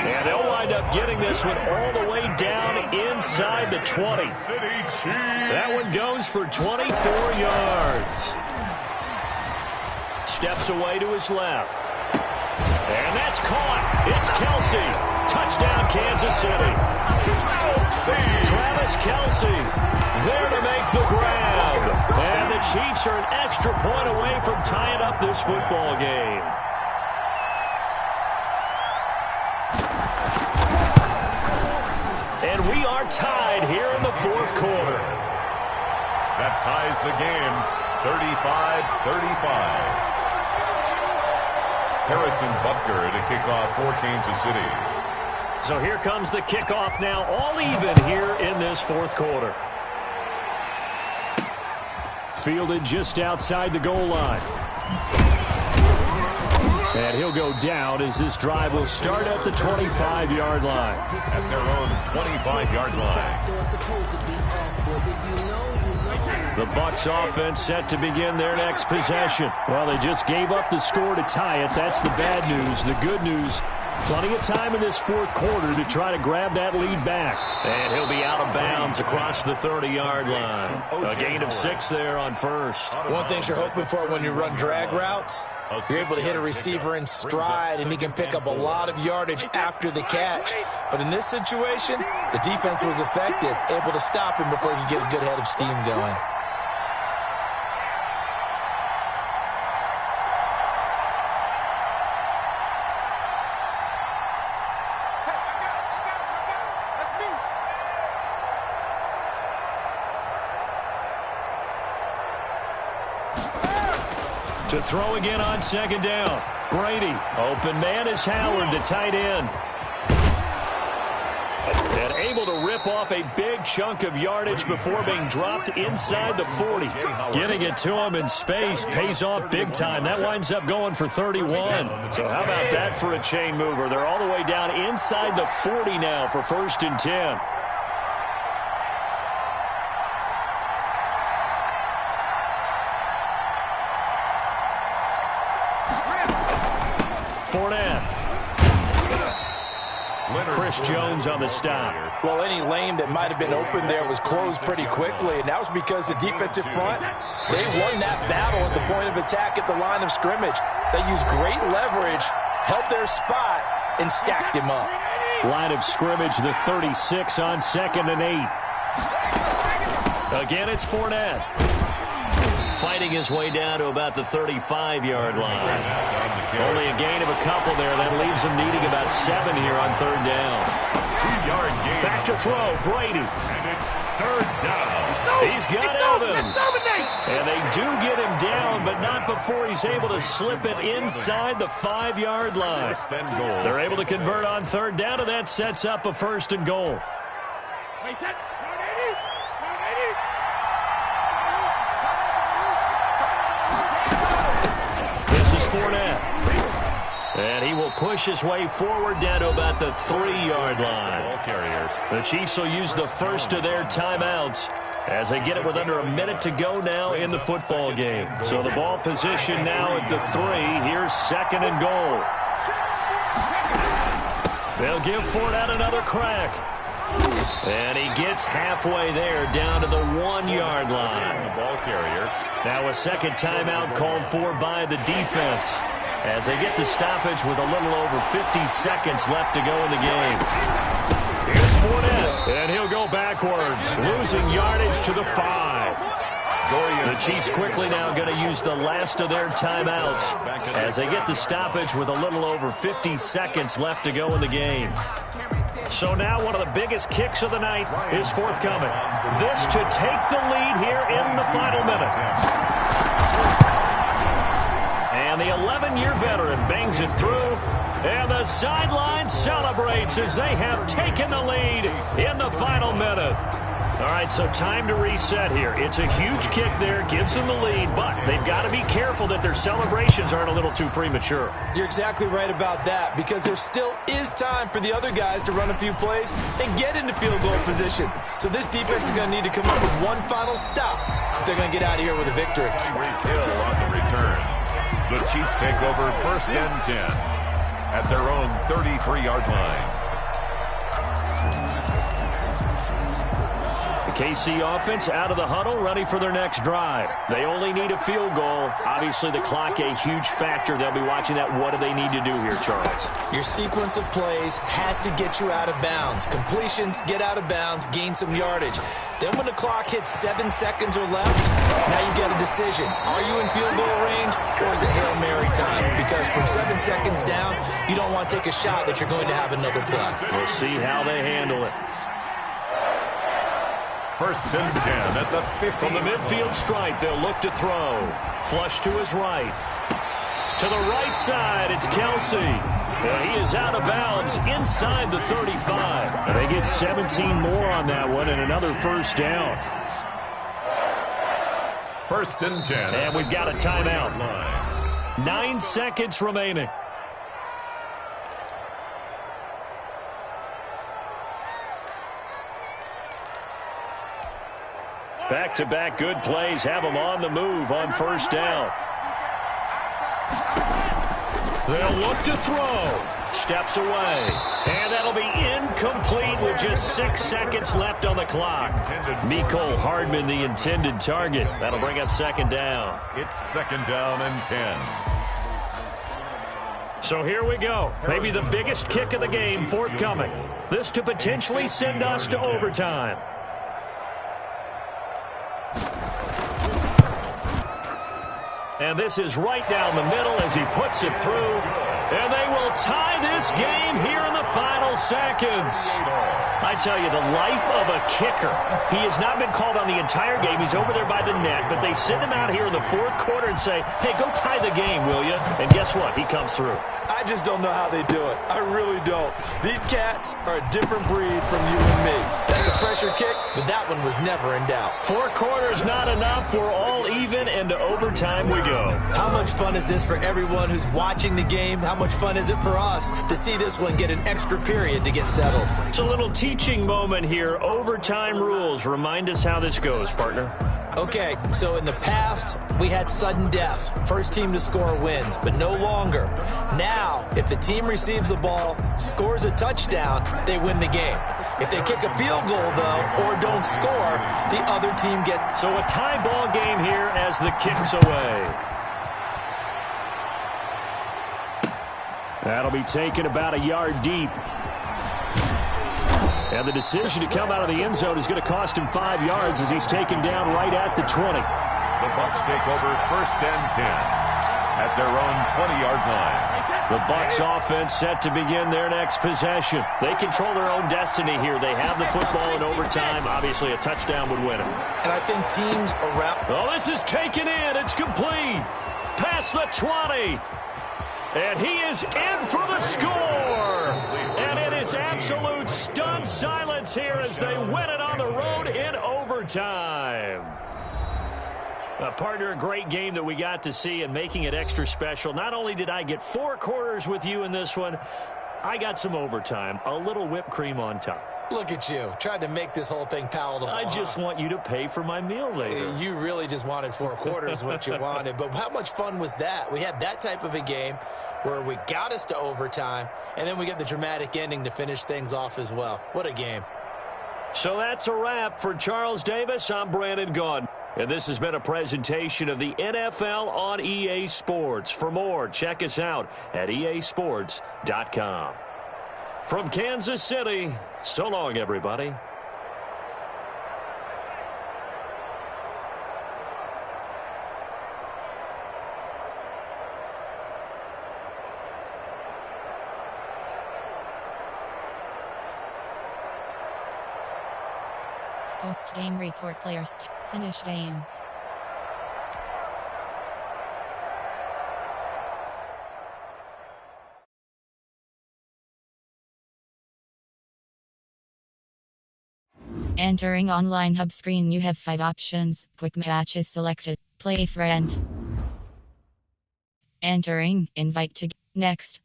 Speaker 2: And they'll wind up getting this one all the way down inside the 20. That one goes for 24 yards. Steps away to his left. And that's caught. It's Kelsey. Touchdown, Kansas City. Travis Kelsey there to make the grab. And the Chiefs are an extra point away from tying up this football game. And we are tied here in the fourth quarter.
Speaker 3: That ties the game, 35-35. Harrison Butker to kick off for Kansas City.
Speaker 2: So here comes the kickoff now, all even here in this fourth quarter. Fielded just outside the goal line. And he'll go down as this drive will start at the 25-yard line.
Speaker 3: At their own 25-yard line.
Speaker 2: The Bucs offense set to begin their next possession. Well, they just gave up the score to tie it. That's the bad news. The good news, plenty of time in this fourth quarter to try to grab that lead back. And he'll be out of bounds across the 30-yard line. A gain of 6 there on first.
Speaker 4: One thing you're hoping for when you run drag routes, you're able to hit a receiver in stride, and he can pick up a lot of yardage after the catch. But in this situation, the defense was effective, able to stop him before he could get a good head of steam going.
Speaker 2: To throw again on second down. Brady. Open man is Howard, the tight end. And able to rip off a big chunk of yardage before being dropped inside the 40. Getting it to him in space pays off big time. That winds up going for 31. So how about that for a chain mover? They're all the way down inside the 40 now for 1st and 10. Chris Jones on the stop.
Speaker 4: Well, any lane that might have been open there was closed pretty quickly, and that was because the defensive front, they won that battle at the point of attack at the line of scrimmage. They used great leverage, held their spot, and stacked him up.
Speaker 2: Line of scrimmage, the 36 on 2nd and 8. Again, it's Fournette. Fighting his way down to about the 35-yard line. Only a gain of a couple there. That leaves him needing about 7 here on 3rd down.
Speaker 3: 2-yard gain.
Speaker 2: Back to throw, Brady.
Speaker 3: And it's 3rd down.
Speaker 2: He's got Evans. And they do get him down, but not before he's able to slip it inside the 5-yard line. They're able to convert on 3rd down, and that sets up a 1st and goal. Fournette. And he will push his way forward down to about the 3-yard line. The Chiefs will use the first of their timeouts as they get it with under a minute to go now in the football game. So the ball position now at the 3. Here's 2nd and goal. They'll give Fournette another crack. And he gets halfway there down to the 1-yard line.
Speaker 3: The ball carrier.
Speaker 2: Now a second timeout called for by the defense as they get the stoppage with a little over 50 seconds left to go in the game. Here's Fournette, and he'll go backwards, losing yardage to the 5. The Chiefs quickly now going to use the last of their timeouts as they get the stoppage with a little over 50 seconds left to go in the game. So now one of the biggest kicks of the night is forthcoming. This to take the lead here in the final minute. And the 11-year veteran bangs it through. And the sideline celebrates as they have taken the lead in the final minute. All right, so time to reset here. It's a huge kick there, gives them the lead, but they've got to be careful that their celebrations aren't a little too premature.
Speaker 4: You're exactly right about that, because there still is time for the other guys to run a few plays and get into field goal position. So this defense is going to need to come up with one final stop if they're going to get out of here with a victory.
Speaker 3: Hill on the return. The Chiefs take over 1st and 10 at their own 33-yard line.
Speaker 2: The KC offense out of the huddle, ready for their next drive. They only need a field goal. Obviously, the clock a huge factor. They'll be watching that. What do they need to do here, Charles?
Speaker 4: Your sequence of plays has to get you out of bounds. Completions, get out of bounds, gain some yardage. Then when the clock hits 7 seconds or left, now you get a decision. Are you in field goal range, or is it Hail Mary time? Because from 7 seconds down, you don't want to take a shot that you're going to have another play.
Speaker 2: We'll see how they handle it.
Speaker 3: First and 10 at the 50.
Speaker 2: From the midfield stripe, they'll look to throw. Flush to his right. To the right side, it's Kelsey. Well, he is out of bounds inside the 35. And they get 17 more on that one and another first down.
Speaker 3: First and 10.
Speaker 2: And we've got a timeout. 9 seconds remaining. Back-to-back good plays have them on the move on first down. They'll look to throw. Steps away. And that'll be incomplete with just 6 seconds left on the clock. Mecole Hardman, the intended target. That'll bring up second down.
Speaker 3: It's second down and 10.
Speaker 2: So here we go. Maybe the biggest kick of the game forthcoming. This to potentially send us to overtime. And this is right down the middle as he puts it through. And they will tie this game here in the final seconds. I tell you, the life of a kicker. He has not been called on the entire game. He's over there by the net. But they send him out here in the fourth quarter and say, hey, go tie the game, will you? And guess what? He comes through.
Speaker 4: I just don't know how they do it. I really don't. These cats are a different breed from you and me. That's a pressure kick, but that one was never in doubt.
Speaker 2: 4 quarters not enough. We're all even, and to overtime we go.
Speaker 4: How much fun is this for everyone who's watching the game? How much fun is it for us to see this one get an extra period to get settled?
Speaker 2: It's a little teaching moment here. Overtime rules. Remind us how this goes, partner.
Speaker 4: Okay, so in the past, we had sudden death. First team to score wins, but no longer. Now, if the team receives the ball, scores a touchdown, they win the game. If they kick a field goal, though, or don't score, the other team gets...
Speaker 2: So a tie ball game here as the kick's away. That'll be taken about a yard deep. And the decision to come out of the end zone is going to cost him 5 yards as he's taken down right at the 20.
Speaker 3: The Bucs take over first and 10 at their own 20-yard line.
Speaker 2: The Bucs offense set to begin their next possession. They control their own destiny here. They have the football in overtime. Obviously, a touchdown would win it.
Speaker 4: And I think teams around...
Speaker 2: Oh, this is taken in. It's complete. Past the 20. And he is in for the score. And it is absolute stunned silence here as they win it on the road in overtime. Partner, a great game that we got to see and making it extra special. Not only did I get 4 quarters with you in this one, I got some overtime. A little whipped cream on top.
Speaker 4: Look at you, tried to make this whole thing palatable.
Speaker 2: I just want you to pay for my meal later.
Speaker 4: You really just wanted 4 quarters what you wanted. But how much fun was that? We had that type of a game where we got us to overtime, and then we get the dramatic ending to finish things off as well. What a game.
Speaker 2: So that's a wrap for Charles Davis. I'm Brandon Gaudin. And this has been a presentation of the NFL on EA Sports. For more, check us out at easports.com. From Kansas City, so long, everybody.
Speaker 1: Post-game report. Players finish game. Entering online hub screen, you have 5 options. Quick match is selected. Play friend. Entering invite to next.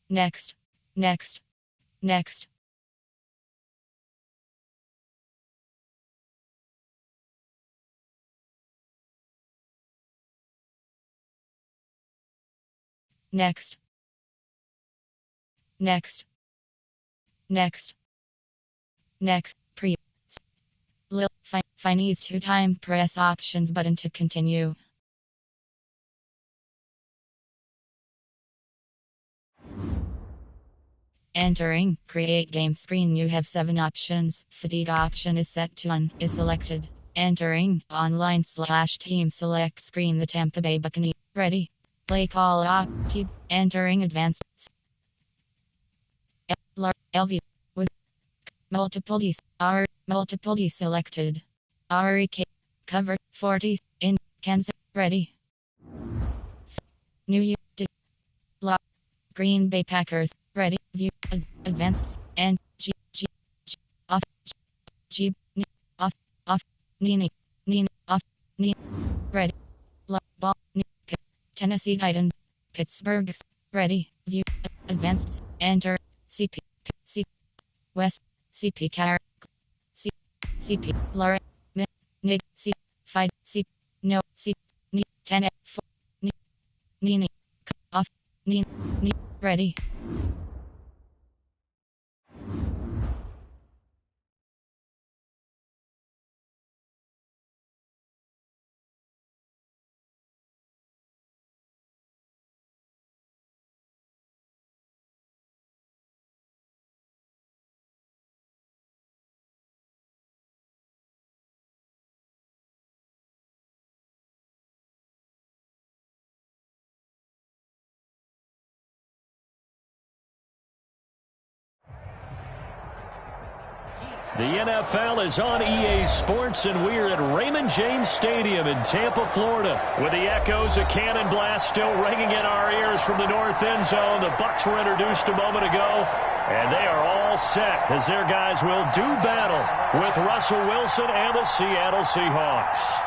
Speaker 1: Next. Next. Next. Next. Next. Next. Next. Pre. Finese 2-time press options button to continue. Entering create game screen, you have 7 options. Fatigue option is set to on is selected. Entering online/team select screen, the Tampa Bay Buccaneers. Ready. Play call op. Entering advanced. LV was multiple D selected. REK. Cover 40 in Kansas. Ready. New York. Lock. Green Bay Packers. Ready. View. Advanced. And G. Off. G. Off. Off. Nini. Off. Nini. Ready. Lock. Ball. Tennessee Titans. Pittsburgh. Ready. View. Advanced. Enter. CP. C. West. CP Car. CP. Laura. Nig. C. 5. C. No. C. Ni. 10. 4. Ni. Nini. Off. Ni. Ready.
Speaker 2: The NFL is on EA Sports, and we're at Raymond James Stadium in Tampa, Florida. With the echoes of cannon blast still ringing in our ears from the north end zone, the Bucs were introduced a moment ago, and they are all set as their guys will do battle with Russell Wilson and the Seattle Seahawks.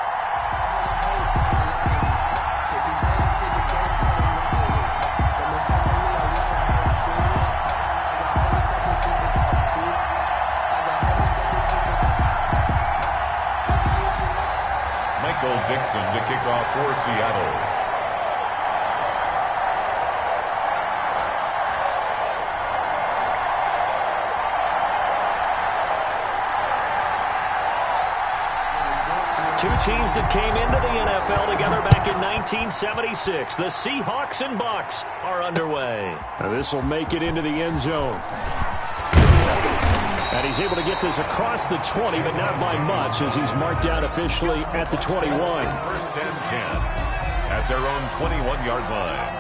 Speaker 3: Dixon to kick off for Seattle.
Speaker 2: Two teams that came into the NFL together back in 1976. The Seahawks and Bucs are underway.
Speaker 6: Now this will make it into the end zone. And he's able to get this across the 20, but not by much, as he's marked out officially at the 21.
Speaker 3: First and 10 at their own 21-yard line.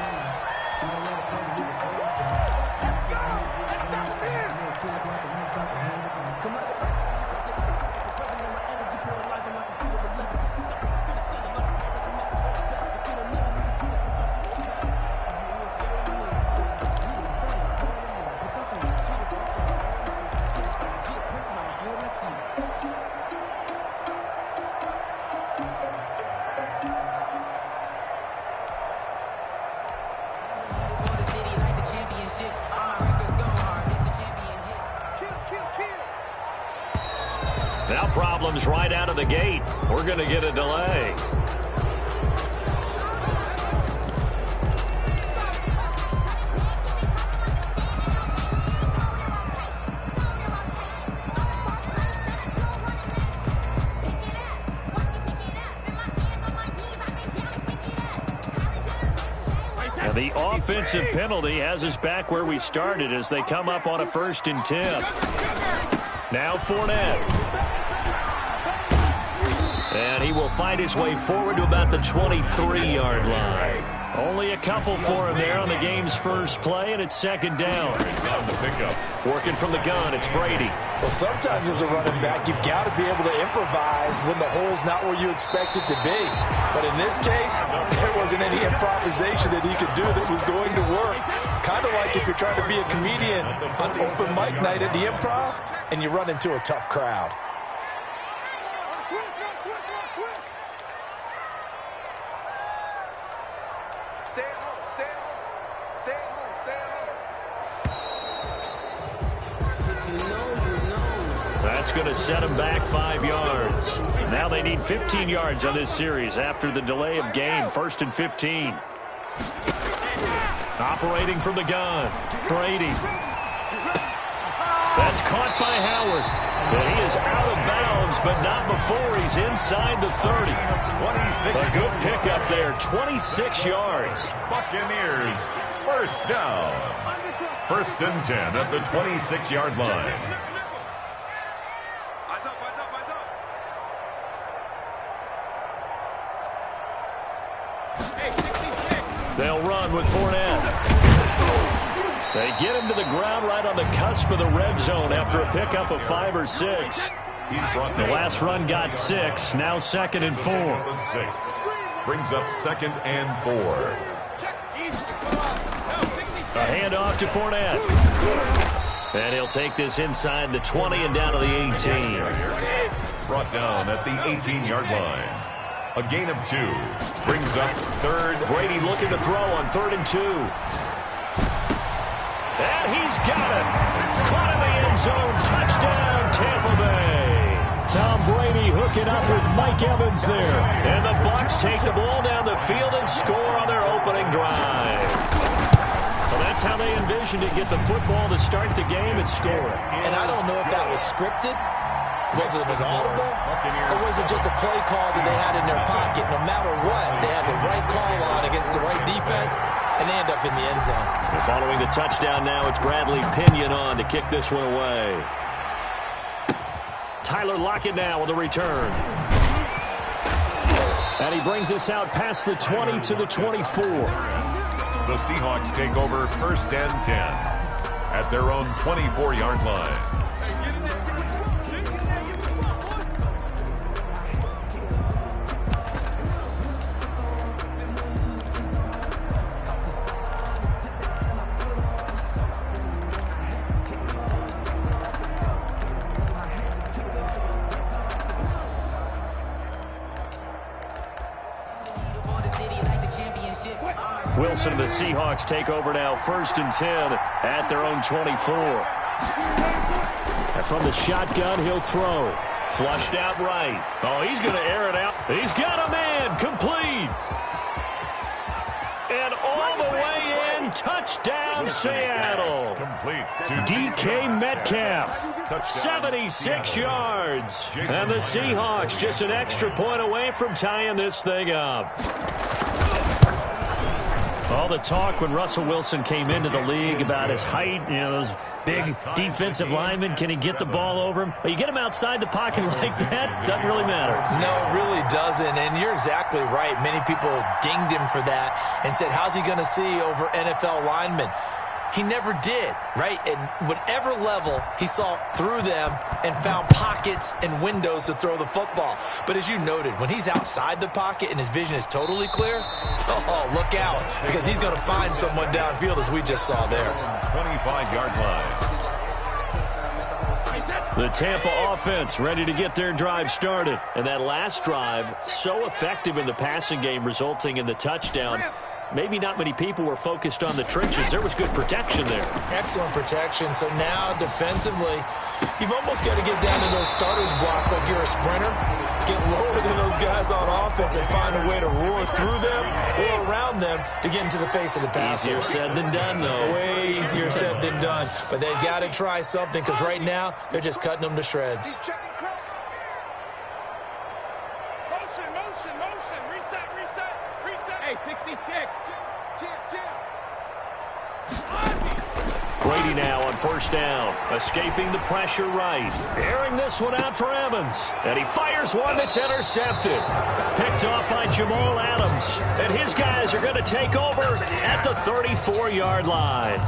Speaker 2: Now problems right out of the gate. We're going to get a delay. And the offensive penalty has us back where we started as they come up on a 1st and 10. Now Fournette. And he will fight his way forward to about the 23-yard line. Only a couple for him there on the game's first play, and it's 2nd down. Working from the gun, it's Brady.
Speaker 4: Well, sometimes as a running back, you've got to be able to improvise when the hole's not where you expect it to be. But in this case, there wasn't any improvisation that he could do that was going to work. Kind of like if you're trying to be a comedian on open mic night at the Improv, and you run into a tough crowd.
Speaker 2: That's going to set them back 5 yards. Now they need 15 yards on this series after the delay of game. 1st and 15. Operating from the gun. Brady. That's caught by Howard. But he is out of bounds, but not before he's inside the 30. A good pickup there. 26 yards.
Speaker 3: Buccaneers, 1st down. 1st and 10 at the 26-yard line.
Speaker 2: They'll run with Fournette. They get him to the ground right on the cusp of the red zone after a pickup of 5 or 6. The last run got 6. Now 2nd and 4.
Speaker 3: 6. Brings up 2nd and 4.
Speaker 2: A handoff to Fournette. And he'll take this inside the 20 and down to the 18.
Speaker 3: Brought down at the 18-yard line. A gain of 2. Brings up 3rd.
Speaker 2: Brady looking to throw on 3rd and 2. And he's got it. Caught in the end zone. Touchdown, Tampa Bay. Tom Brady hooking up with Mike Evans there. And the Bucs take the ball down the field and score on their opening drive. Well, that's how they envisioned it. Get the football to start the game and score it.
Speaker 4: And I don't know if that was scripted. Was it an audible? Or was it just a play call that they had in their pocket? No matter what, they had the right call on against the right defense, and they end up in the end zone.
Speaker 2: And following the touchdown now, it's Bradley Pinion on to kick this one away. Tyler Lockett now with a return. And he brings us out past the 20 to the 24.
Speaker 3: The Seahawks take over 1st and 10 at their own 24-yard line.
Speaker 2: Wilson and the Seahawks take over now 1st and 10 at their own 24. And from the shotgun, he'll throw. Flushed out right. Oh, he's going to air it out. He's got a man. Complete. And all the way in. Touchdown, Seattle.
Speaker 3: Complete.
Speaker 2: DK Metcalf. 76 yards. And the Seahawks just an extra point away from tying this thing up. All the talk when Russell Wilson came into the league about his height, you know, those big defensive linemen, can he get the ball over him? Well, you get him outside the pocket like that, doesn't really matter.
Speaker 4: No, it really doesn't, and you're exactly right. Many people dinged him for that and said, how's he going to see over NFL linemen? He never did, right? At whatever level, he saw through them and found pockets and windows to throw the football. But as you noted, when he's outside the pocket and his vision is totally clear, oh, look out, because he's going to find someone downfield, as we just saw there.
Speaker 3: 25-yard line.
Speaker 2: The Tampa offense ready to get their drive started. And that last drive, so effective in the passing game, resulting in the touchdown. Maybe not many people were focused on the trenches. There was good protection there.
Speaker 4: Excellent protection. So now defensively, you've almost got to get down to those starters blocks like you're a sprinter. Get lower than those guys on offense and find a way to roar through them or around them to get into the face of the passer.
Speaker 2: Easier said than done, though.
Speaker 4: Way easier said than done. But they've got to try something because right now they're just cutting them to shreds.
Speaker 2: Brady now on 1st down, escaping the pressure right. Airing this one out for Evans. And he fires one that's intercepted. Picked off by Jamal Adams. And his guys are going to take over at the 34-yard line.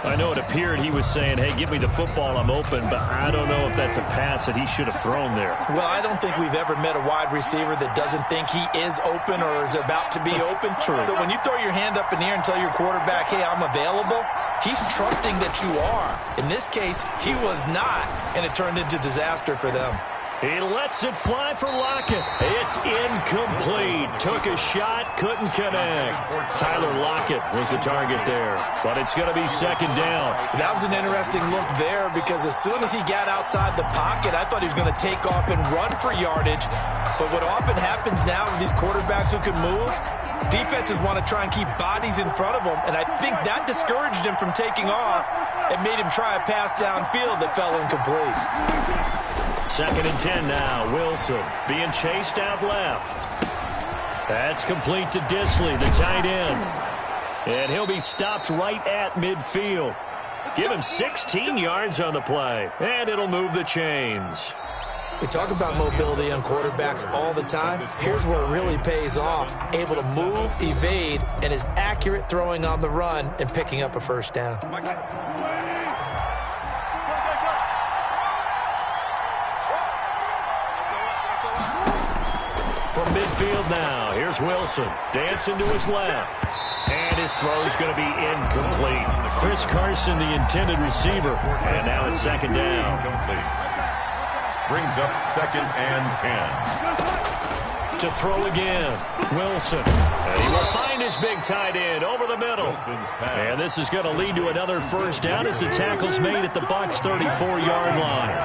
Speaker 2: I know it appeared he was saying, hey, give me the football, I'm open, but I don't know if that's a pass that he should have thrown there.
Speaker 4: Well, I don't think we've ever met a wide receiver that doesn't think he is open or is about to be open.
Speaker 2: True.
Speaker 4: So when you throw your hand up in the air and tell your quarterback, hey, I'm available, he's trusting that you are. In this case, he was not, and it turned into disaster for them.
Speaker 2: He lets it fly for Lockett. It's incomplete. Took a shot, couldn't connect. Tyler Lockett was the target there, but it's going to be 2nd down.
Speaker 4: That was an interesting look there because as soon as he got outside the pocket, I thought he was going to take off and run for yardage. But what often happens now with these quarterbacks who can move, defenses want to try and keep bodies in front of them, and I think that discouraged him from taking off and made him try a pass downfield that fell incomplete.
Speaker 2: 2nd and 10 now. Wilson being chased out left. That's complete to Disley, the tight end. And he'll be stopped right at midfield. Give him 16 yards on the play, and it'll move the chains.
Speaker 4: We talk about mobility on quarterbacks all the time. Here's where it really pays off. Able to move, evade, and is accurate throwing on the run and picking up a 1st down.
Speaker 2: From midfield now, here's Wilson. Dancing to his left. And his throw is going to be incomplete. Chris Carson, the intended receiver. And now it's second down.
Speaker 3: Brings up 2nd and 10.
Speaker 2: To throw again, Wilson. And he will find his big tight end over the middle. And this is going to lead to another first down as the tackle's made at the Bucs' 34-yard line.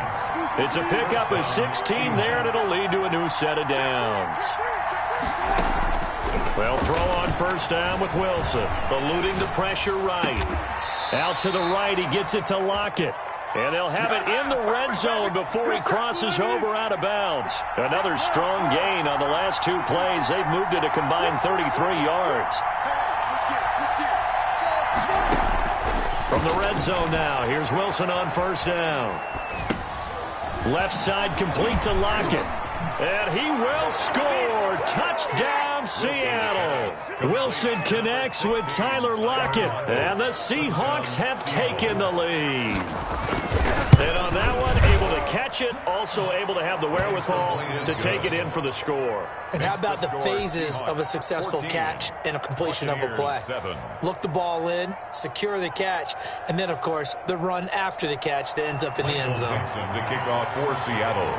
Speaker 2: It's a pickup of 16 there, and it'll lead to a new set of downs. Well, throw on first down with Wilson. Eluding the pressure right. Out to the right, he gets it to Lockett. And they'll have it in the red zone before he crosses over out of bounds. Another strong gain on the last 2 plays. They've moved it a combined 33 yards. From the red zone now, here's Wilson on first down. Left side complete to Lockett. And he will score. Touchdown, Seattle. Wilson connects with Tyler Lockett. And the Seahawks have taken the lead. And on that one, able to catch it, also able to have the wherewithal to take it in for the score.
Speaker 4: And how about the phases of a successful catch and a completion of a play? Look the ball in, secure the catch, and then, of course, the run after the catch that ends up in the end zone.
Speaker 3: To kick off for Seattle.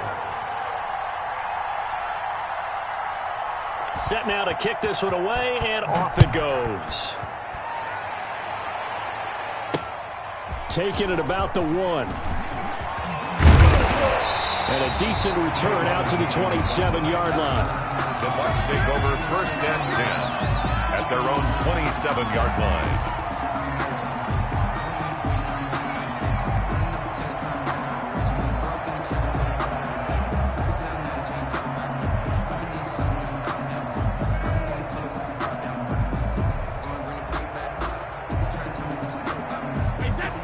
Speaker 2: Set now to kick this one away, and off it goes. Taking it about the 1. And a decent return out to the 27-yard line.
Speaker 3: The Bucs take over 1st and 10 at their own 27-yard line.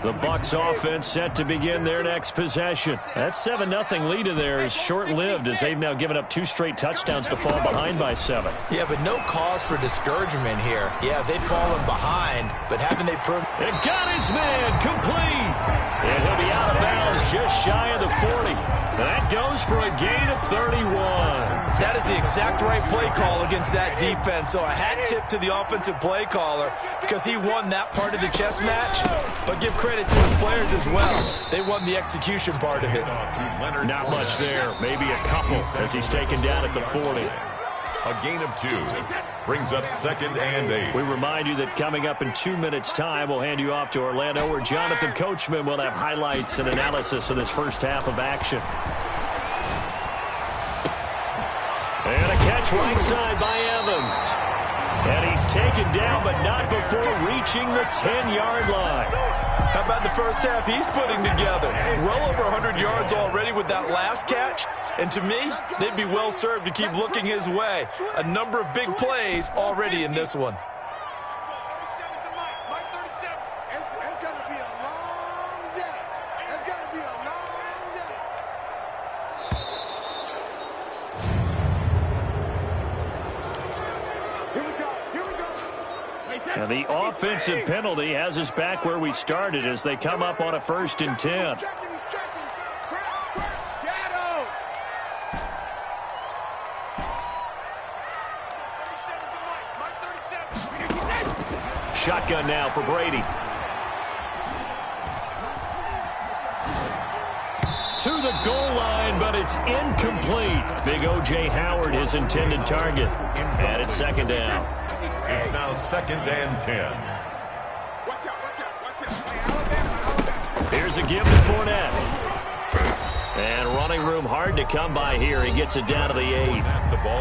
Speaker 2: The Bucs offense set to begin their next possession. That 7-0 lead of theirs short-lived as they've now given up 2 straight touchdowns to fall behind by 7.
Speaker 4: Yeah, but no cause for discouragement here. Yeah, they've fallen behind, but haven't they proved...
Speaker 2: It got his man complete. And he'll be out of bounds just shy of the 40. That goes for a gain of 31.
Speaker 4: That is the exact right play call against that defense. So a hat tip to the offensive play caller because he won that part of the chess match. But give credit to his players as well. They won the execution part of it.
Speaker 2: Not much there. Maybe a couple as he's taken down at the 40.
Speaker 3: A gain of 2 brings up 2nd and 8.
Speaker 2: We remind you that coming up in 2 minutes' time, we'll hand you off to Orlando, where Jonathan Coachman will have highlights and analysis of this first half of action. And a catch right side by Evans. And he's taken down, but not before reaching the 10-yard line.
Speaker 4: How about the first half he's putting together? Well over 100 yards already with that last catch. And to me, they'd be well served to keep looking his way. A number of big plays already in this one.
Speaker 5: It's going to be a long day. It's going to be a long day. Here we go. Here we go.
Speaker 2: And the offensive penalty has us back where we started as they come up on a 1st and 10. Shotgun now for Brady. To the goal line, but it's incomplete. Big O.J. Howard, his intended target. And it's 2nd down.
Speaker 3: It's now 2nd and 10.
Speaker 2: Here's a give to Fournette. And running room hard to come by here. He gets it down to the 8.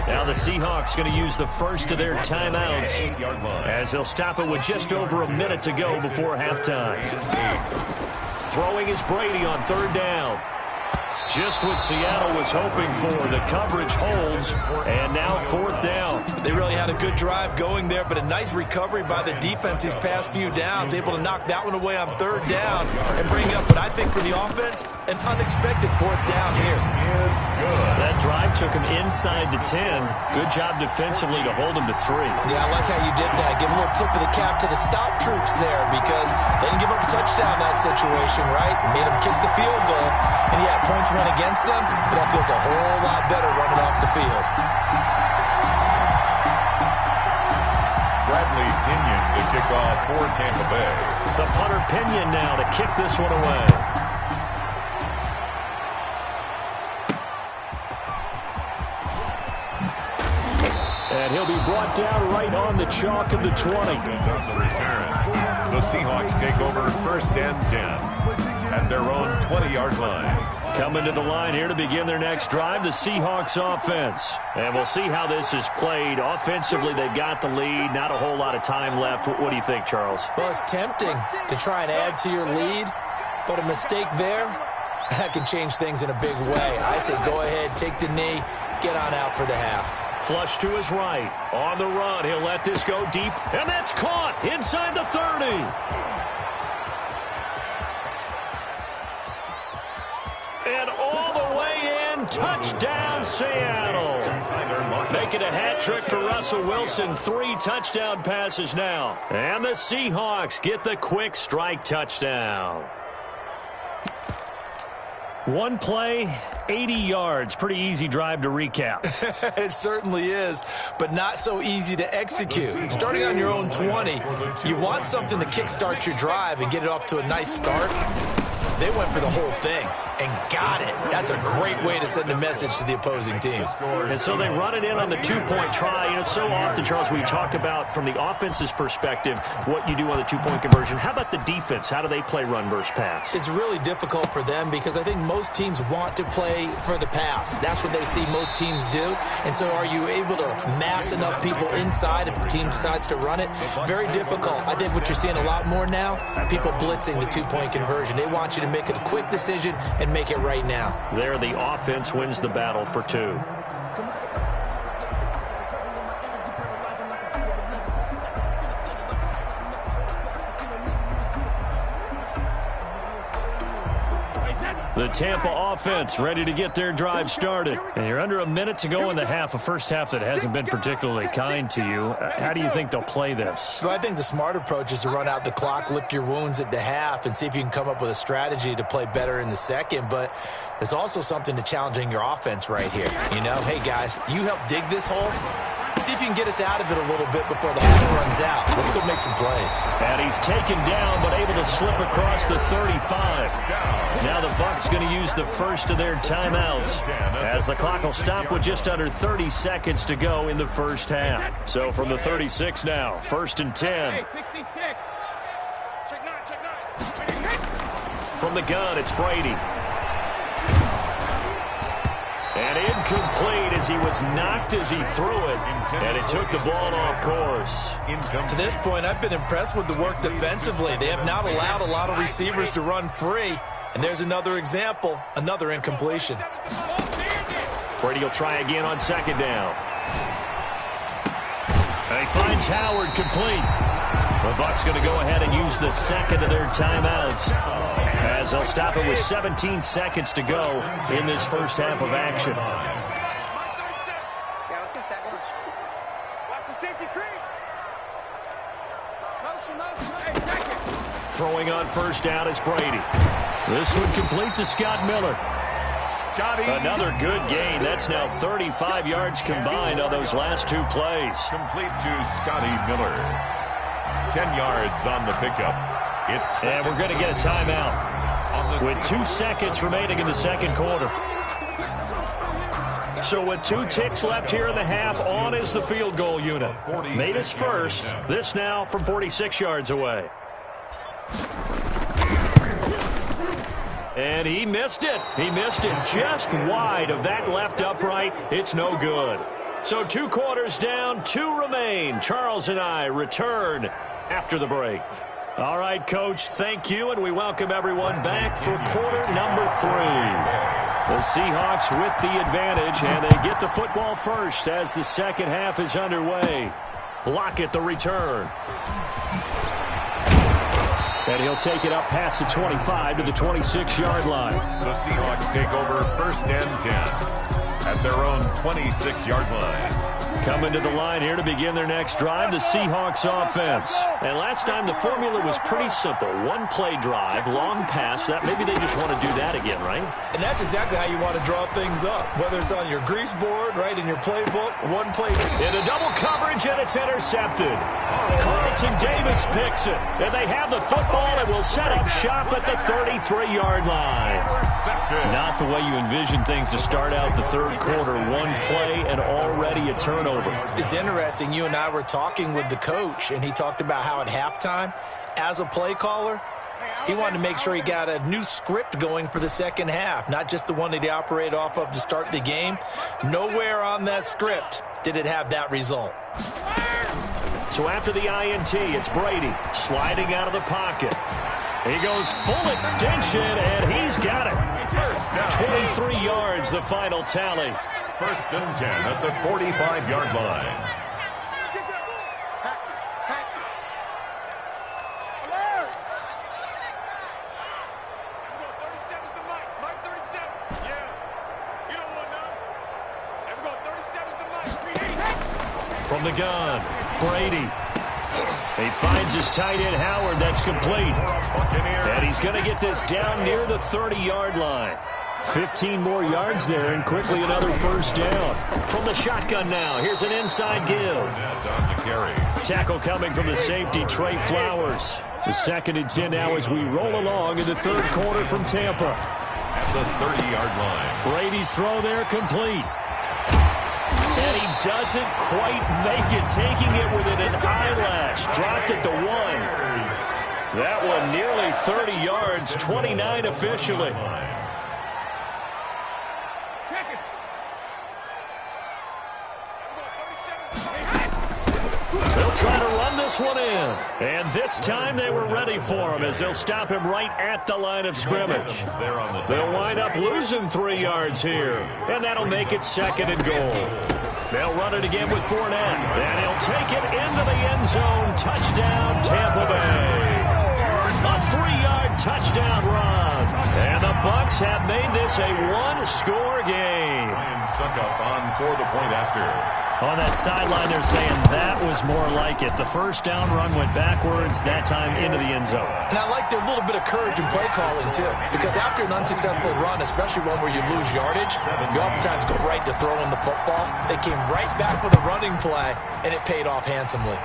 Speaker 2: Now the Seahawks going to use the first of their timeouts as they'll stop it with just over a minute to go before halftime. Throwing is Brady on 3rd down. Just what Seattle was hoping for. The coverage holds, and now 4th down.
Speaker 4: They really had a good drive going there, but a nice recovery by the defense these past few downs, able to knock that one away on 3rd down and bring up what I think for the offense, an unexpected 4th down here.
Speaker 2: That drive took him inside the 10. Good job defensively to hold him to 3.
Speaker 4: Yeah, I like how you did that. Give a little tip of the cap to the stop troops there because they didn't give up a touchdown in that situation, right? Made them kick the field goal, and yeah, points went against them, but that feels a whole lot better running off the field.
Speaker 3: Bradley Pinion to kick off for Tampa Bay.
Speaker 2: The punter Pinion now to kick this one away. And he'll be brought down right on the chalk of the 20.
Speaker 3: On the return, the Seahawks take over 1st and 10 at their own 20-yard line.
Speaker 2: Coming to the line here to begin their next drive, the Seahawks offense. And we'll see how this is played. Offensively, they've got the lead. Not a whole lot of time left. What do you think, Charles?
Speaker 4: Well, it's tempting to try and add to your lead, but a mistake there, that can change things in a big way. I say go ahead, take the knee, get on out for the half.
Speaker 2: Flush to his right. On the run, he'll let this go deep, and that's caught inside the 30. And all the way in, touchdown Seattle. Making a hat trick for Russell Wilson. 3 touchdown passes now. And the Seahawks get the quick strike touchdown. One play, 80 yards. Pretty easy drive to recap.
Speaker 4: It certainly is, but not so easy to execute. Starting on your own 20, you want something to kickstart your drive and get it off to a nice start. They went for the whole thing and got it. That's a great way to send a message to the opposing team.
Speaker 2: And so they run it in on the 2-point try. You know, so often, Charles, we talk about from the offense's perspective what you do on the 2-point conversion. How about the defense? How do they play run versus pass?
Speaker 4: It's really difficult for them because I think most teams want to play for the pass. That's what they see most teams do. And so are you able to mass enough people inside if the team decides to run it? Very difficult. I think what you're seeing a lot more now, people blitzing the 2-point conversion. They want you to make a quick decision and make it right now.
Speaker 2: There, the offense wins the battle for 2. The Tampa offense ready to get their drive started. And you're under a minute to go in the half, a first half that hasn't been particularly kind to you. How do you think they'll play this?
Speaker 4: Well, I think the smart approach is to run out the clock, lick your wounds at the half, and see if you can come up with a strategy to play better in the second. But there's also something to challenging your offense right here. You know, hey, guys, you help dig this hole. See if you can get us out of it a little bit before the half runs out. Let's go make some plays.
Speaker 2: And he's taken down, but able to slip across the 35. Now the Bucs going to use the first of their timeouts, as the clock will stop with just under 30 seconds to go in the first half. So from the 36 now, 1st and 10. From the gun, it's Brady. And incomplete as he was knocked as he threw it. And it took the ball off course.
Speaker 4: To this point, I've been impressed with the work defensively. They have not allowed a lot of receivers to run free. And there's another example, another incompletion.
Speaker 2: Brady will try again on 2nd down. And he finds Howard complete. The Bucs going to go ahead and use the second of their timeouts, as they'll stop it with 17 seconds to go in this first half of action.
Speaker 5: Yeah, let's go set lunch. Watch the safety creep. Motion.
Speaker 2: Throwing on 1st down is Brady. This one complete to Scott Miller. Another good gain. That's now 35 yards combined on those last 2 plays.
Speaker 3: Complete to Scotty Miller. 10 yards on the pickup.
Speaker 2: And we're going to get a timeout with 2 seconds remaining in the second quarter. So with 2 ticks left here in the half, on is the field goal unit. Made his first. This now from 46 yards away. And he missed it. He missed it just wide of that left upright. It's no good. So 2 quarters down, 2 remain. Charles and I return after the break. All right, Coach, thank you, and we welcome everyone back for quarter number 3. The Seahawks with the advantage, and they get the football first as the second half is underway. Lockett the return. And he'll take it up past the 25 to the 26-yard line.
Speaker 3: The Seahawks take over 1st and 10 at their own 26-yard line.
Speaker 2: Coming to the line here to begin their next drive, the Seahawks offense. And last time the formula was pretty simple. One play drive, long pass. That maybe they just want to do that again, right?
Speaker 4: And that's exactly how you want to draw things up. Whether it's on your grease board, right, in your playbook, one play.
Speaker 2: Into double coverage, and it's intercepted. Carlton Davis picks it. And they have the football and will set up shop at the 33-yard line. Not the way you envision things to start out the third quarter. One play and already a turnover.
Speaker 4: It's interesting. You and I were talking with the coach, and he talked about how at halftime, as a play caller, he wanted to make sure he got a new script going for the second half, not just the one that he operated off of to start the game. Nowhere on that script did it have that result.
Speaker 2: So after the INT, it's Brady sliding out of the pocket. He goes full extension, and he's got it. 23 yards, the final tally.
Speaker 3: First and 10 at the 45-yard line.
Speaker 2: From the gun, Brady. He finds his tight end, Howard. That's complete. And he's going to get this down near the 30-yard line. 15 more yards there, and quickly another first down. From the shotgun now, here's an inside give. Tackle coming from the safety, Trey Flowers. The second and 10 now as we roll along in the third quarter from Tampa.
Speaker 3: At the 30-yard line.
Speaker 2: Brady's throw there complete. And he doesn't quite make it, taking it within an eyelash. Dropped at the 1. That one nearly 30 yards, 29 officially. They'll try to run this one in. And this time they were ready for him as they'll stop him right at the line of scrimmage. They'll wind up losing 3 yards here. And that'll make it second and goal. They'll run it again with Fournette. And he'll take it into the end zone. Touchdown, Tampa Bay. A 3-yard touchdown run. And the Bucs have made this a one-score game.
Speaker 3: Suckup on for the point after.
Speaker 2: On that sideline, they're saying that was more like it. The first down run went backwards, that time into the end zone.
Speaker 4: And I like their little bit of courage in play calling, too. Because after an unsuccessful run, especially one where you lose yardage, you oftentimes go right to throwing the football. They came right back with a running play, and it paid off handsomely.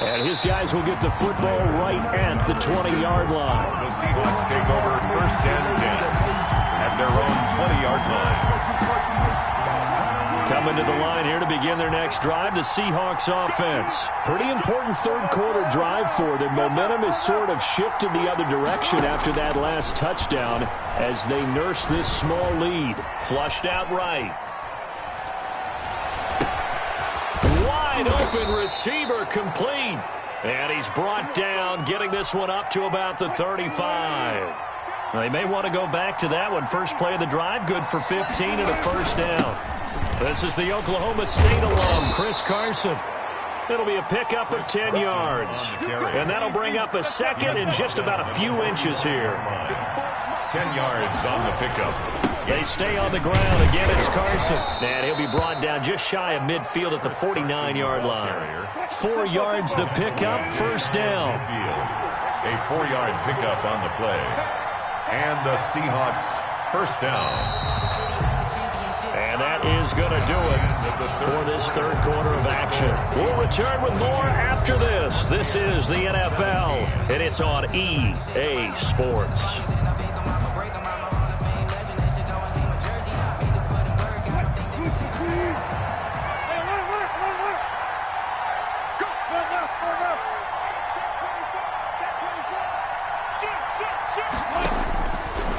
Speaker 2: And his guys will get the football right at the 20-yard line.
Speaker 3: The Seahawks take over first and 10 at their own 20-yard line.
Speaker 2: Coming to the line here to begin their next drive, the Seahawks offense. Pretty important third quarter drive for them. Momentum has sort of shifted the other direction after that last touchdown as they nurse this small lead. Flushed out right. Wide open receiver complete. And he's brought down, getting this one up to about the 35. They may want to go back to that one. First play of the drive, good for 15 and a first down. This is the Oklahoma State alum, Chris Carson. It'll be a pickup of 10 yards. And that'll bring up a second and just about a few inches here.
Speaker 3: 10 yards on the pickup.
Speaker 2: They stay on the ground. Again, it's Carson. And he'll be brought down just shy of midfield at the 49-yard line. 4 yards the pickup, first down.
Speaker 3: A 4-yard pickup on the play. And the Seahawks first down.
Speaker 2: And that is going to do it for this third quarter of action. We'll return with more after this. This is the NFL, and it's on EA Sports.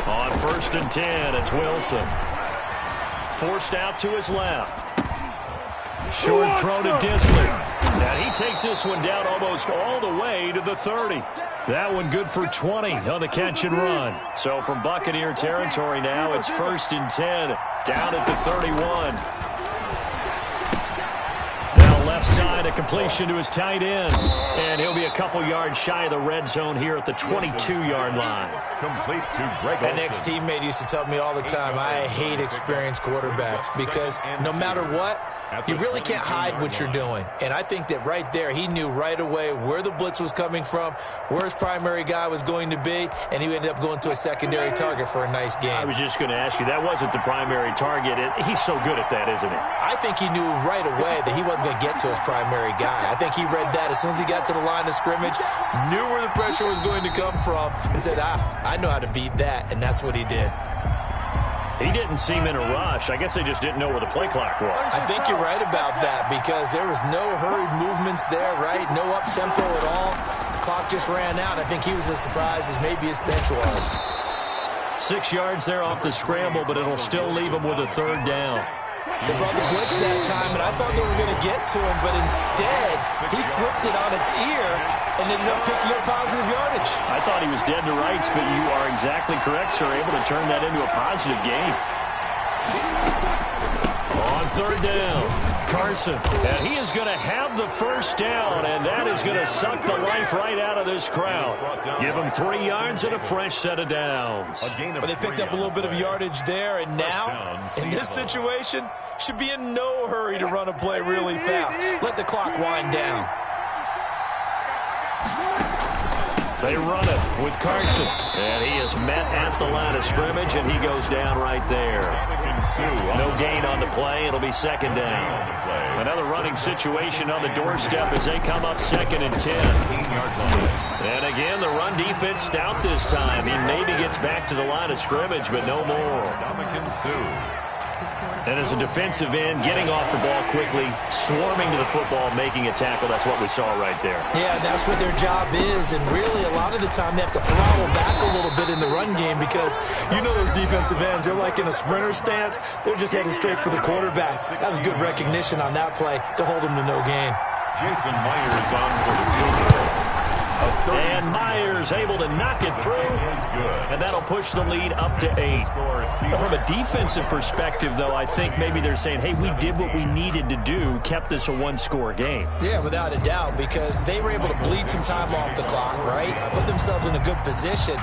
Speaker 2: On first and 10, it's Wilson. Forced out to his left. Short throw to Disley. Now he takes this one down almost all the way to the 30. That one good for 20 on the catch and run. So from Buccaneer territory now, it's first and 10 down at the 31. Now left left side, a completion to his tight end. And he'll be a couple yards shy of the red zone here at the 22-yard line.
Speaker 3: Complete to Greg
Speaker 4: An ex-teammate used to tell me all the time, I hate experienced quarterbacks because no matter what, you really can't hide what you're doing. And I think that right there, he knew right away where the blitz was coming from, where his primary guy was going to be, and he ended up going to a secondary target for a nice game.
Speaker 6: I was just going to ask you, that wasn't the primary target. He's so good at that, isn't he?
Speaker 4: I think he knew right away that he wasn't going to get to his primary guy. I think he read that as soon as he got to the line of scrimmage, knew where the pressure was going to come from, and said, I know how to beat that, and that's what he did.
Speaker 2: He didn't seem in a rush. I guess they just didn't know where the play clock was.
Speaker 4: I think you're right about that because there was no hurried movements there, right? No up-tempo at all. The clock just ran out. I think he was as surprised as maybe his bench was.
Speaker 2: 6 yards there off the scramble, but it'll still leave him with a third down.
Speaker 4: They brought the blitz that time, and I thought they were going to get to him, but instead, he flipped it on its ear and ended up picking up positive yardage.
Speaker 2: I thought he was dead to rights, but you are exactly correct, sir, able to turn that into a positive gain. On third down, Carson. And he is going to have the first down, and that is going to suck the life right out of this crowd. Give him 3 yards and a fresh set of downs.
Speaker 4: But they picked up a little bit of yardage there, and now, in this situation, should be in no hurry to run a play really fast. Let the clock wind down.
Speaker 2: They run it with Carson. And he is met at the line of scrimmage, and he goes down right there. No gain on the play. It'll be second down. Another running situation on the doorstep as they come up 2nd and 10. And again, the run defense stout this time. He maybe gets back to the line of scrimmage, but no more. And as a defensive end, getting off the ball quickly, swarming to the football, making a tackle. That's what we saw right there.
Speaker 4: Yeah, that's what their job is. And really, a lot of the time, they have to throttle back a little bit in the run game because you know those defensive ends, they're like in a sprinter stance. They're just headed straight for the quarterback. That was good recognition on that play to hold them to no gain.
Speaker 3: Jason Myers on for the field goal.
Speaker 2: And Myers able to knock it through, and that'll push the lead up to 8. From a defensive perspective, though, I think maybe they're saying, hey, we did what we needed to do, kept this a one-score game.
Speaker 4: Yeah, without a doubt, because they were able to bleed some time off the clock, right? Put themselves in a good position,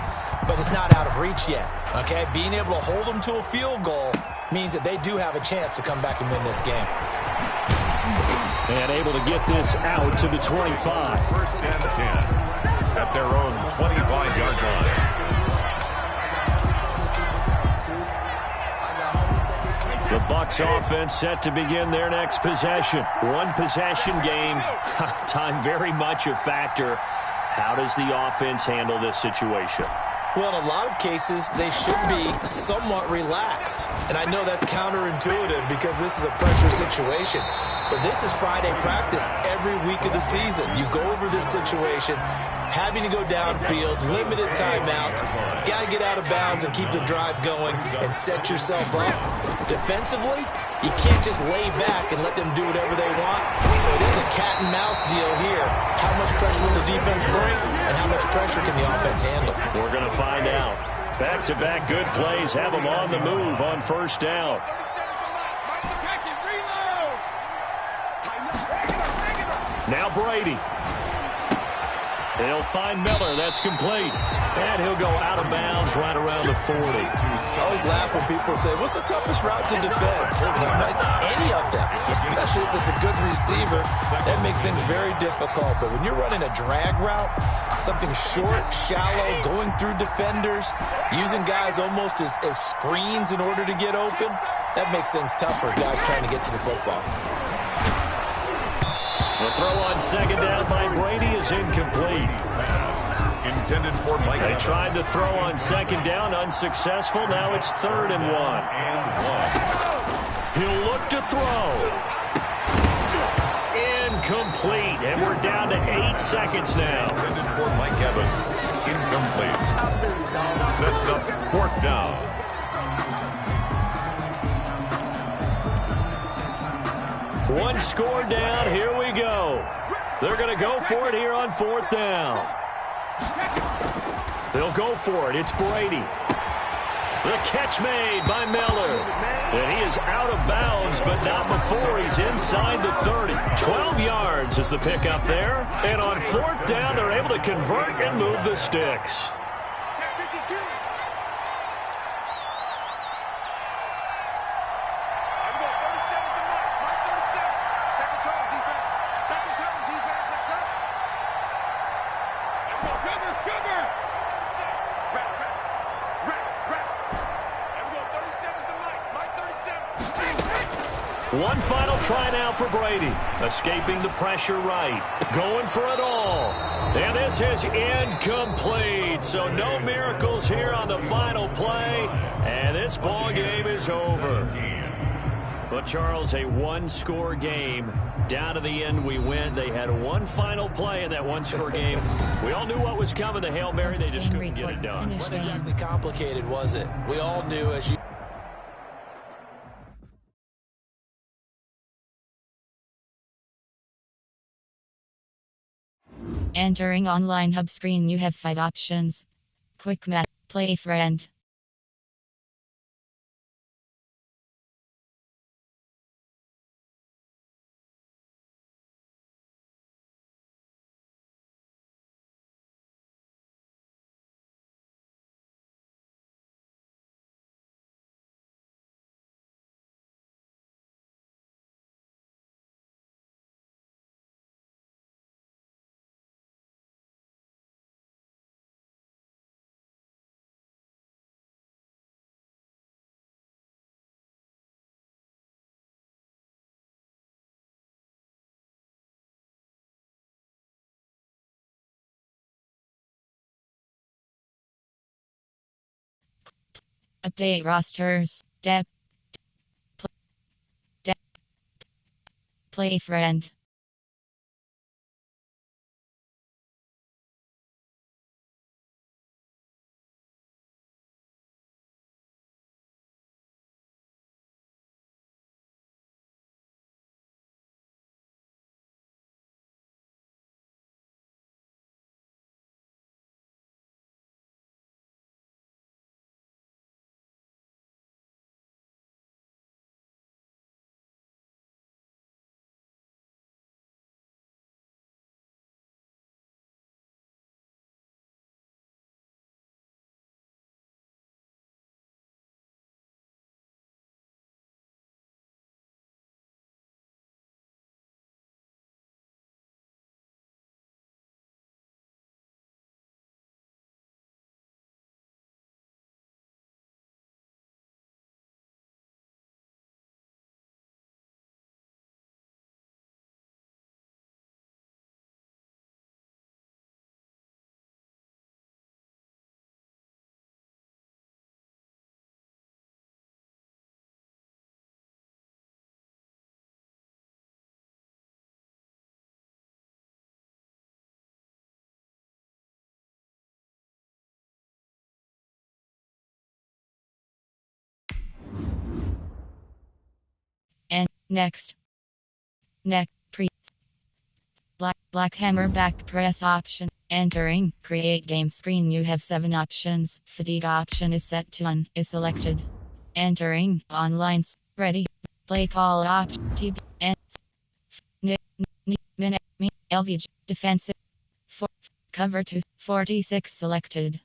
Speaker 4: but it's not out of reach yet, okay? Being able to hold them to a field goal means that they do have a chance to come back and win this game.
Speaker 2: And able to get this out to the 25.
Speaker 3: 1st and 10 at their own 25-yard line.
Speaker 2: The Bucs offense set to begin their next possession. One possession game. Time very much a factor. How does the offense handle this situation?
Speaker 4: Well, in a lot of cases, they should be somewhat relaxed. And I know that's counterintuitive because this is a pressure situation. But this is Friday practice every week of the season. You go over this situation, having to go downfield, limited timeouts, got to get out of bounds and keep the drive going and set yourself up. Defensively, you can't just lay back and let them do whatever they want. So it is a cat and mouse deal here. How much pressure will the defense bring and how much pressure can the offense handle?
Speaker 2: We're going to find out. Back-to-back good plays have them on the move on first down. Now Brady. He'll find Miller. That's complete. And he'll go out of bounds right around the 40.
Speaker 4: I always laugh when people say, what's the toughest route to defend? Any of them, especially if it's a good receiver. That makes things very difficult. But when you're running a drag route, something short, shallow, going through defenders, using guys almost as screens in order to get open, that makes things tough for guys trying to get to the football.
Speaker 2: The throw on second down by Brady is incomplete.
Speaker 3: Intended for Mike.
Speaker 2: They tried the throw on second down, unsuccessful. Now it's 3rd and 1. He'll look to throw. Incomplete. And we're down to 8 seconds now.
Speaker 3: Intended for Mike Evans. Incomplete. Sets up 4th down.
Speaker 2: One score down. Here we go. They're going to go for it here on 4th down. They'll go for it. It's Brady. The catch made by Miller. And he is out of bounds, but not before he's inside the 30. 12 yards is the pickup there. And on fourth down, they're able to convert and move the sticks. One final try now for Brady. Escaping the pressure right. Going for it all. And this is incomplete. So no miracles here on the final play. And this ball game is over. But, Charles, a one-score game. Down to the end we went. They had one final play in that one-score game. We all knew what was coming. The Hail Mary, they just couldn't get it done.
Speaker 4: Wasn't exactly complicated, was it? We all knew as you...
Speaker 1: Entering online hub screen, you have 5 options. Quick match, play friend. Update rosters. Play friend. And next. Black hammer back press option. Entering create game screen, you have 7 options. Fatigue option is set to on is selected. Entering online ready. Play call option TB and minute LVG defensive for cover to 46 selected.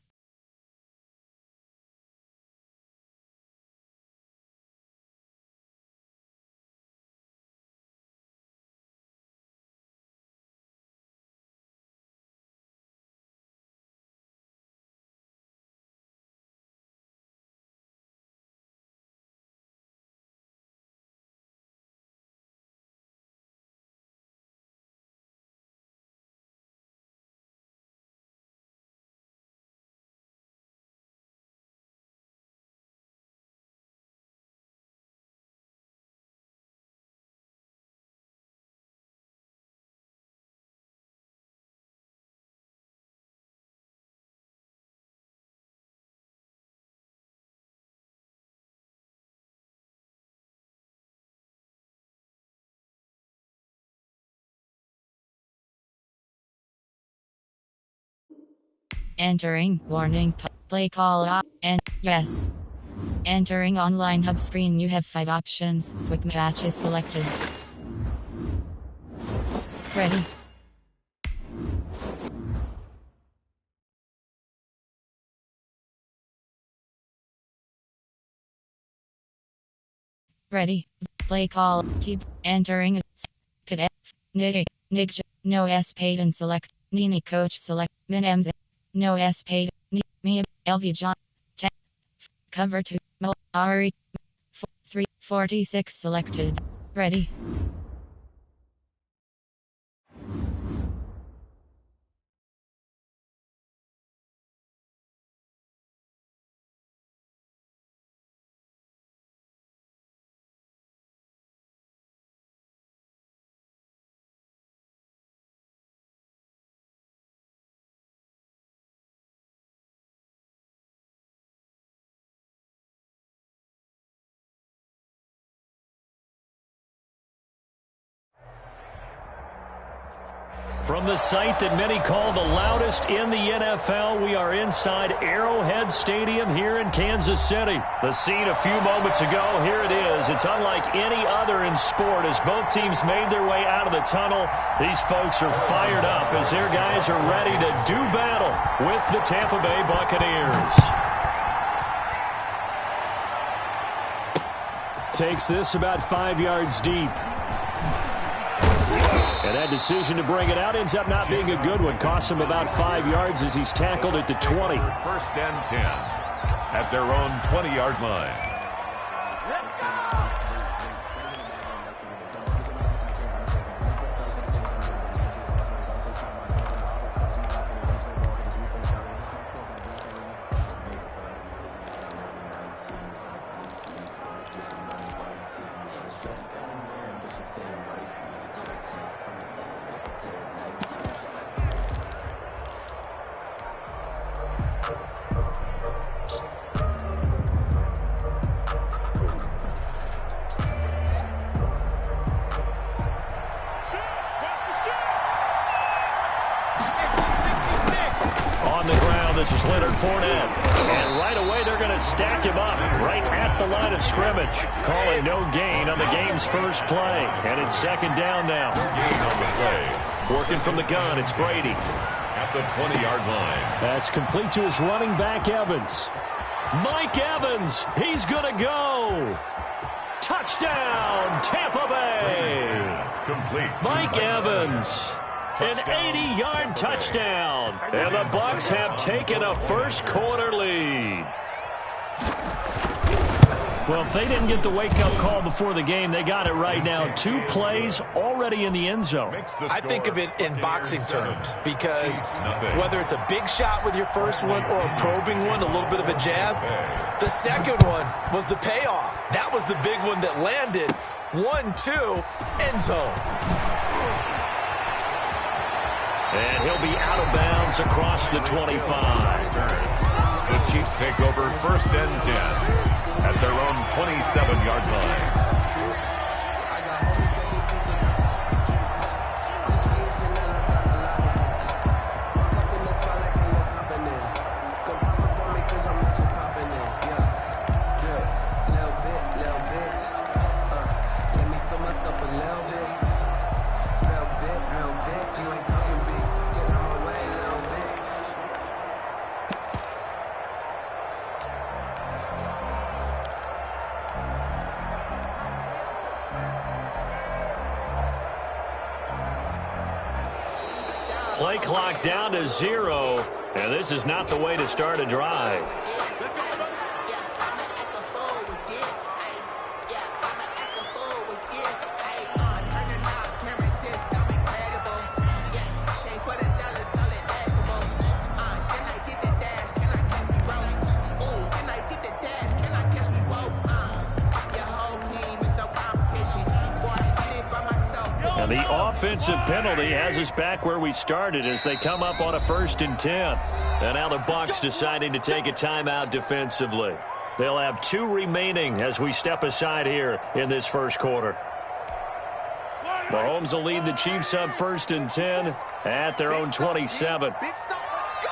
Speaker 1: Entering warning play call and yes. Entering online hub screen, you have 5 options. Quick match is selected. Ready. Ready. Play call. T. Entering. Cadet. Nig. Nig. No S paid and select. Nini coach select. Min No S paid. Me. LV John. Cover 2. Ari. 346 selected. Ready.
Speaker 2: From the site that many call the loudest in the NFL, we are inside Arrowhead Stadium here in Kansas City. The scene a few moments ago, here it is. It's unlike any other in sport as both teams made their way out of the tunnel. These folks are fired up as their guys are ready to do battle with the Tampa Bay Buccaneers.
Speaker 6: Takes this about 5 yards deep. And that decision to bring it out ends up not being a good one. Costs him about 5 yards as he's tackled at the 20.
Speaker 3: First and 10 at their own 20-yard line.
Speaker 2: This is Leonard Fournette. And right away, they're going to stack him up right at the line of scrimmage. Calling no gain on the game's first play. And it's second down now.
Speaker 3: Gain on the play.
Speaker 2: Working from the gun, it's Brady.
Speaker 3: At the 20-yard line.
Speaker 6: That's complete to his running back, Evans.
Speaker 2: Mike Evans, he's going to go. Touchdown, Tampa Bay.
Speaker 3: Complete.
Speaker 2: Mike Evans. An 80-yard touchdown. And the Bucs have taken a first-quarter lead. Well, if they didn't get the wake-up call before the game, they got it right now. 2 plays already in the end zone.
Speaker 4: I think of it in boxing terms because whether it's a big shot with your first one or a probing one, a little bit of a jab, the second one was the payoff. That was the big one that landed. 1-2, end zone.
Speaker 2: And he'll be out of bounds across the 25.
Speaker 3: The Chiefs take over first and 10 at their own 27-yard line.
Speaker 2: Play clock down to 0, and this is not the way to start a drive. And the offensive penalty has us back where we started as they come up on a 1st and 10. And now the Bucs deciding to take a timeout defensively. They'll have 2 remaining as we step aside here in this first quarter. Mahomes will lead the Chiefs up 1st and 10 at their own 27.
Speaker 5: Big stop, let's go.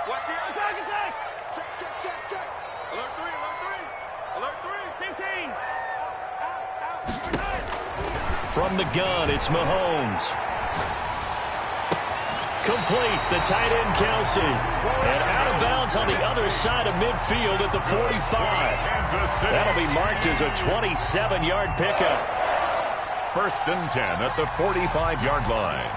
Speaker 5: Watch the attack. Check. Alert 3.
Speaker 2: From the gun, it's Mahomes. Complete, the tight end Kelsey. And out of bounds on the other side of midfield at the 45. That'll be marked as a 27-yard pickup.
Speaker 3: 1st and 10 at the 45-yard line.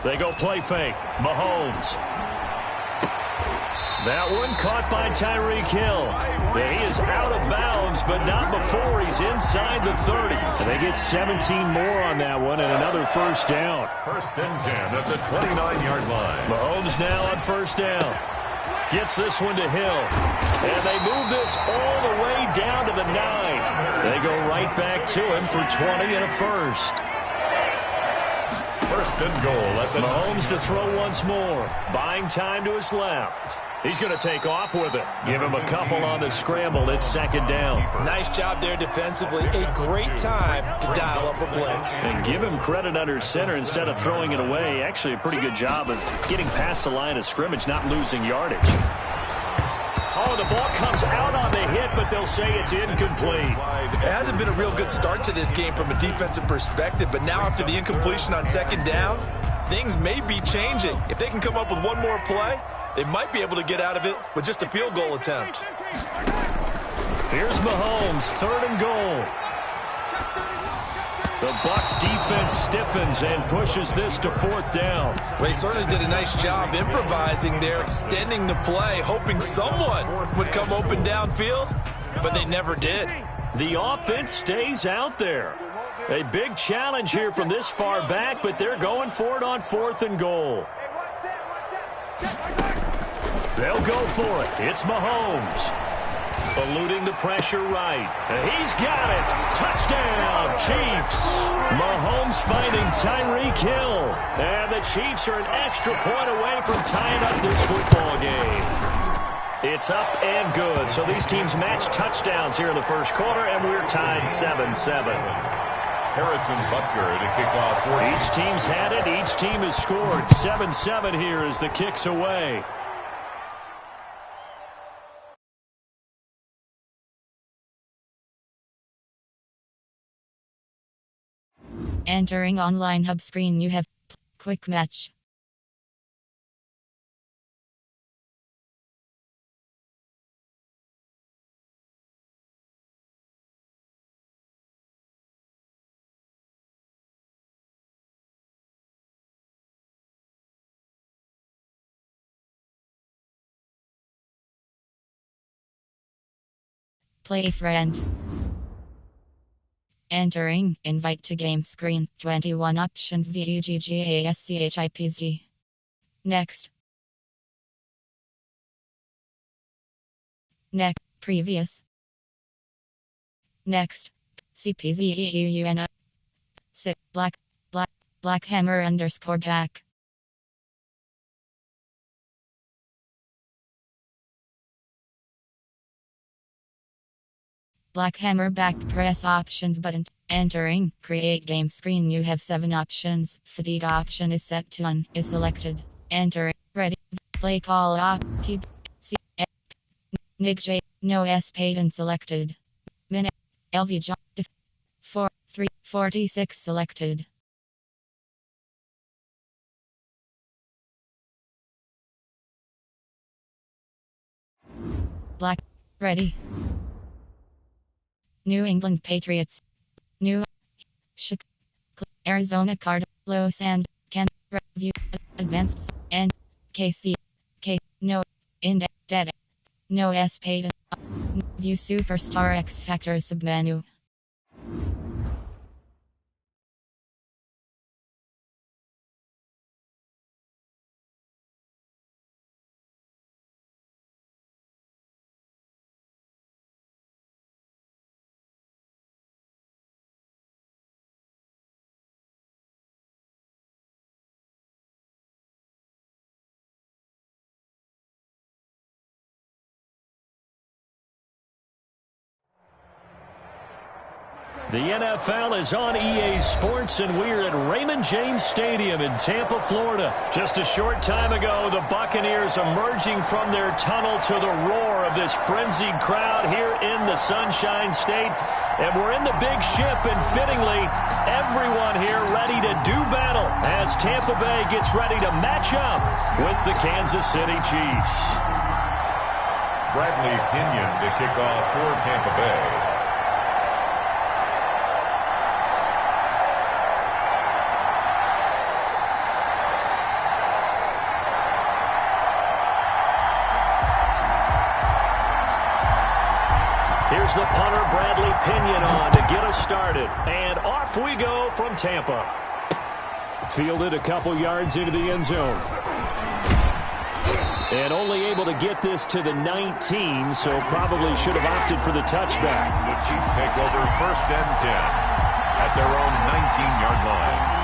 Speaker 2: They go play fake. Mahomes. That one caught by Tyreek Hill. He is out of bounds, but not before he's inside the 30. And they get 17 more on that one and another 1st down.
Speaker 3: 1st and 10 at the 29-yard line.
Speaker 2: Mahomes now on 1st down. Gets this one to Hill. And they move this all the way down to the 9. They go right back to him for 20 and a 1st.
Speaker 3: 1st and goal at the
Speaker 2: Mahomes to throw once more. Buying time to his left. He's going to take off with it. Give him a couple on the scramble. It's 2nd down.
Speaker 4: Nice job there defensively. A great time to dial up a blitz.
Speaker 2: And give him credit under center instead of throwing it away. Actually, a pretty good job of getting past the line of scrimmage, not losing yardage. Oh, the ball comes out on the hit, but they'll say it's incomplete.
Speaker 4: It hasn't been a real good start to this game from a defensive perspective, but now after the incompletion on 2nd down, things may be changing. If they can come up with one more play, they might be able to get out of it with just a field goal attempt.
Speaker 2: Here's Mahomes, 3rd and goal. The Bucs defense stiffens and pushes this to 4th down.
Speaker 4: Well, they certainly did a nice job improvising there, extending the play, hoping someone would come open downfield, but they never did.
Speaker 2: The offense stays out there. A big challenge here from this far back, but they're going for it on 4th and goal. They'll go for it. It's Mahomes. Eluding the pressure right. He's got it. Touchdown, Chiefs. Mahomes finding Tyreek Hill. And the Chiefs are an extra point away from tying up this football game. It's up and good. So these teams match touchdowns here in the 1st quarter, and we're tied 7-7.
Speaker 3: Harrison Butker to kick off.
Speaker 2: Each team's had it. Each team has scored. 7-7 here as the kick's away.
Speaker 1: Entering online hub screen, you have quick match. Play friend. Entering invite to game screen. 21 options. VUGGASCHIPZ. Next. Next. Previous. Next. CPZEUUN. Sit. Black hammer underscore back. Black hammer back, press options button. Entering create game screen, you have 7 options. Fatigue option is set to on, is selected. Enter ready. Play call op T C Nick J no S paid and selected. Minute LV job 4-3-46 selected. Black ready. New England Patriots. New Arizona Cardinals and can review advanced and KC K no in dead no S paid view Superstar X Factor submenu.
Speaker 2: The NFL is on EA Sports, and we're at Raymond James Stadium in Tampa, Florida. Just a short time ago, the Buccaneers emerging from their tunnel to the roar of this frenzied crowd here in the Sunshine State. And we're in the big ship, and fittingly, everyone here ready to do battle as Tampa Bay gets ready to match up with the Kansas City Chiefs.
Speaker 3: Bradley Pinion to kick off for Tampa Bay.
Speaker 2: Here's the punter, Bradley Pinion, on to get us started. And off we go from Tampa.
Speaker 6: Fielded a couple yards into the end zone. And only able to get this to the 19, so probably should have opted for the touchback.
Speaker 3: The Chiefs take over 1st and 10 at their own 19-yard line.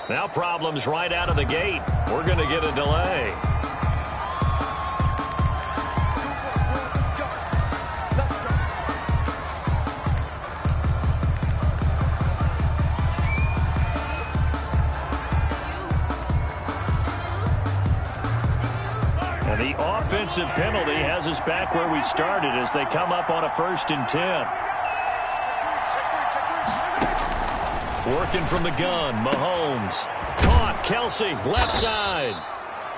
Speaker 2: Now problems right out of the gate. We're going to get a delay. And the offensive penalty has us back where we started as they come up on a 1st and 10. Working from the gun, Mahomes. Caught, Kelsey, left side.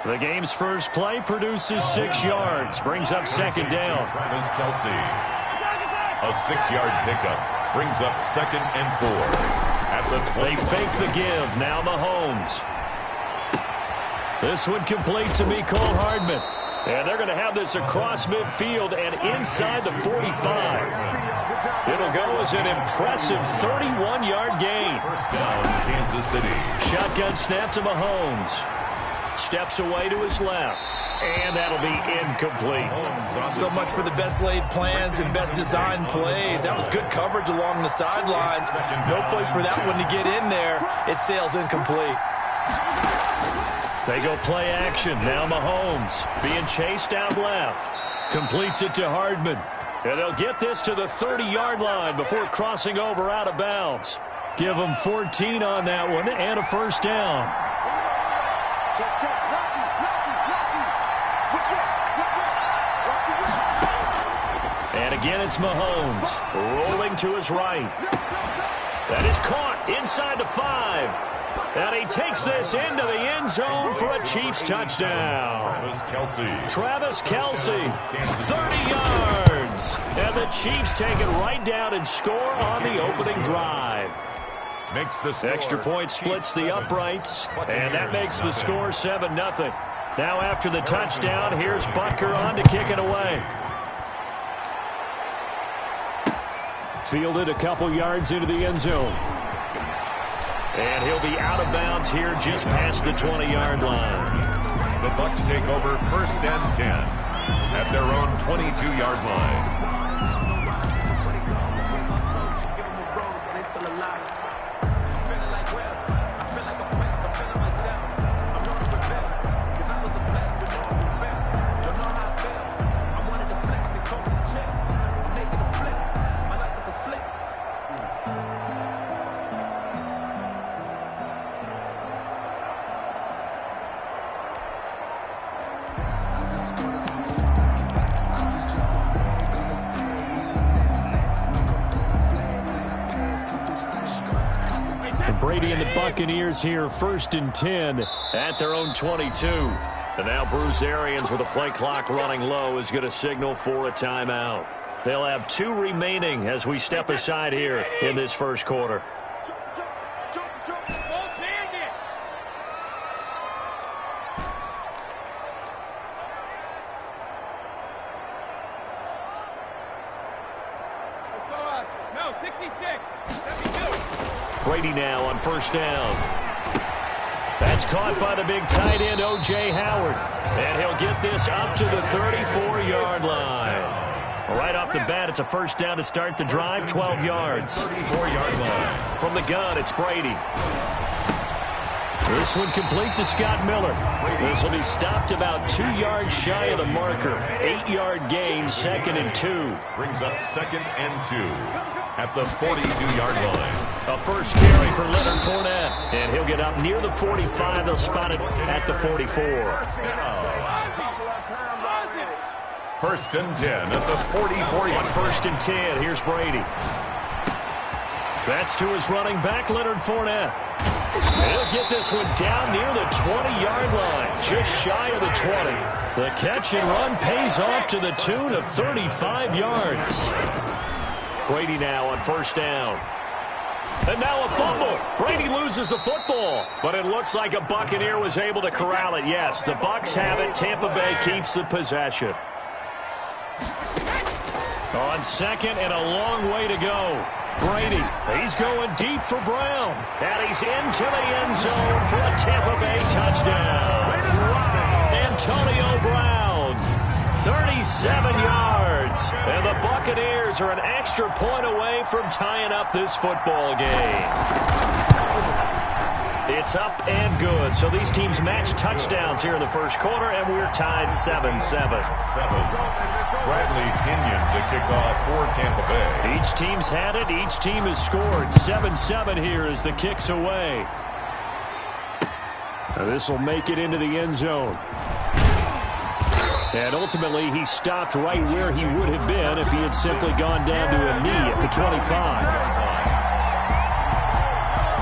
Speaker 2: The game's first play produces 6 yards. Brings up 2nd down.
Speaker 3: Travis Kelsey. A 6-yard pickup. Brings up 2nd and 4. At the 20.
Speaker 2: They fake the give. Now Mahomes. This one complete to Mecole Hardman. And they're going to have this across midfield and inside the 45. It'll go as an impressive 31-yard gain.
Speaker 3: 1st down, Kansas City.
Speaker 2: Shotgun snap to Mahomes. Steps away to his left. And that'll be incomplete.
Speaker 4: So much for the best laid plans and best designed plays. That was good coverage along the sidelines. No place for that one to get in there. It sails incomplete.
Speaker 2: They go play action. Now Mahomes being chased out left. Completes it to Hardman. And they'll get this to the 30-yard line before crossing over out of bounds. Give them 14 on that one and a 1st down. And again, it's Mahomes rolling to his right. That is caught inside the 5. And he takes this into the end zone for a Chiefs touchdown. Travis Kelsey, 30 yards. And the Chiefs take it right down and score on the opening drive.
Speaker 3: Makes the score.
Speaker 2: Extra point splits the uprights, and that makes the score 7-0. Now after the touchdown, here's Butker on to kick it away.
Speaker 6: Fielded a couple yards into the end zone.
Speaker 2: And he'll be out of bounds here just past the 20-yard line.
Speaker 3: The Bucs take over 1st and 10 at their own 22-yard line.
Speaker 6: Brady and the Buccaneers here, 1st and 10
Speaker 2: at their own 22. And now Bruce Arians with a play clock running low is going to signal for a timeout. They'll have 2 remaining as we step aside here in this first quarter. Brady now on first down. That's caught by the big tight end, O.J. Howard. And he'll get this up to the 34-yard line. Right off the bat, it's a first down to start the drive, 12 yards. 34-yard line. From the gun, it's Brady. This one complete to Scott Miller. This will be stopped about 2 yards shy of the marker. 8-yard gain, 2nd and 2.
Speaker 3: Brings up 2nd and 2 at the 42-yard line.
Speaker 2: A first carry for Leonard Fournette. And he'll get up near the 45. They'll spot it at the 44.
Speaker 3: First and 10 at the 44.
Speaker 2: On first and 10, here's Brady. That's to his running back, Leonard Fournette. He'll get this one down near the 20-yard line, just shy of the 20. The catch and run pays off to the tune of 35 yards. Brady now on first down. And now a fumble. Brady loses the football, but it looks like a Buccaneer was able to corral it. Yes, the Bucs have it. Tampa Bay keeps the possession. On second and a long way to go. Brady, he's going deep for Brown. And he's into the end zone for a Tampa Bay touchdown. Antonio Brown, 37 yards. And the Buccaneers are an extra point away from tying up this football game. It's up and good. So these teams match touchdowns here in the first quarter, and we're tied 7-7.
Speaker 3: Bradley Pinion to kick off for Tampa Bay.
Speaker 2: Each team's had it. Each team has scored. 7-7 here as the kick's away. Now this will make it into the end zone. And ultimately, he stopped right where he would have been if he had simply gone down to a knee at the 25.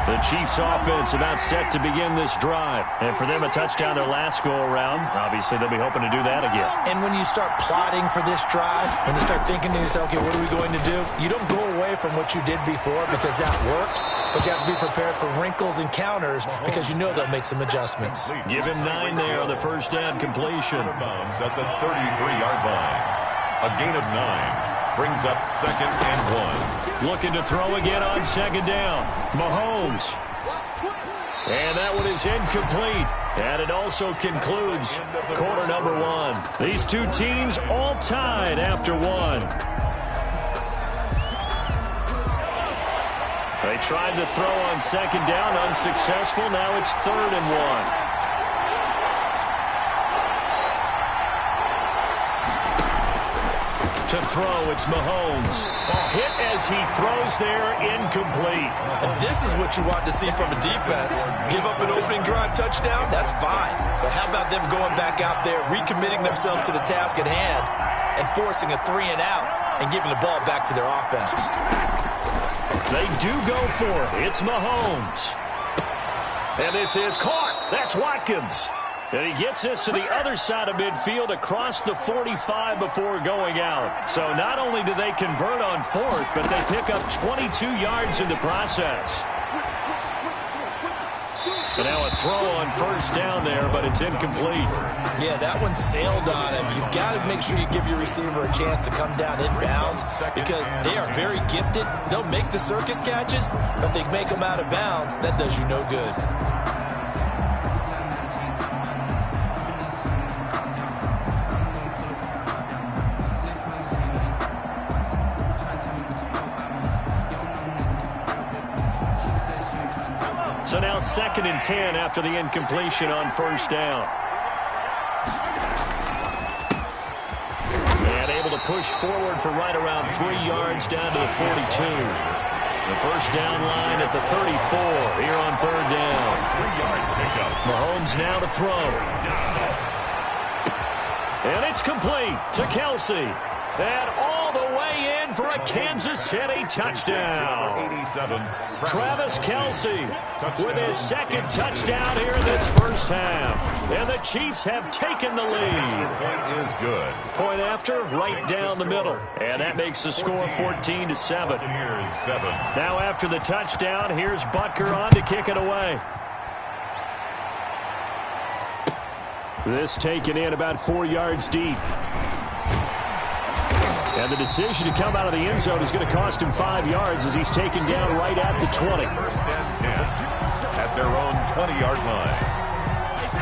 Speaker 2: The Chiefs offense about set to begin this drive. And for them, a touchdown their last go-around. Obviously, they'll be hoping to do that again.
Speaker 4: And when you start plotting for this drive, when you start thinking to yourself, okay, what are we going to do? You don't go away from what you did before because that worked. But you have to be prepared for wrinkles and counters because you know they'll make some adjustments.
Speaker 2: Give him 9 there on the first down completion.
Speaker 3: At the 33-yard line. A gain of 9. Brings up 2nd and 1.
Speaker 2: Looking to throw again on second down. Mahomes. And that one is incomplete. And it also concludes quarter number 1. These two teams all tied after 1. They tried to throw on second down, unsuccessful. Now it's 3rd and 1. To throw, it's Mahomes. Hit as he throws there, incomplete.
Speaker 4: And this is what you want to see from a defense. Give up an opening drive touchdown, that's fine. But how about them going back out there, recommitting themselves to the task at hand, and forcing a 3 and out, and giving the ball back to their offense.
Speaker 2: They do go for it. It's Mahomes. And this is caught. That's Watkins. And he gets this to the other side of midfield across the 45 before going out. So not only do they convert on 4th, but they pick up 22 yards in the process. And now a throw on first down there, but it's incomplete.
Speaker 4: Yeah, that one sailed on him. You've got to make sure you give your receiver a chance to come down inbounds because they are very gifted. They'll make the circus catches, but they make them out of bounds. That does you no good.
Speaker 2: So now 2nd and 10 after the incompletion on first down. And able to push forward for right around 3 yards down to the 42. The first down line at the 34 here on 3rd down.
Speaker 3: 3-yard pickup.
Speaker 2: Mahomes now to throw. And it's complete to Kelsey. And all the way in for a Kansas City touchdown.
Speaker 3: 87.
Speaker 2: Travis Kelsey with his 2nd touchdown here in this first half. And the Chiefs have taken the lead.
Speaker 3: Point is good.
Speaker 2: Point after, right down the middle. And that makes the score 14-7.
Speaker 3: Here's 7.
Speaker 2: Now after the touchdown, here's Butker on to kick it away. This taken in about 4 yards deep.
Speaker 6: And the decision to come out of the end zone is going to cost him 5 yards as he's taken down right at the 20.
Speaker 3: First and 10 at their own 20-yard line.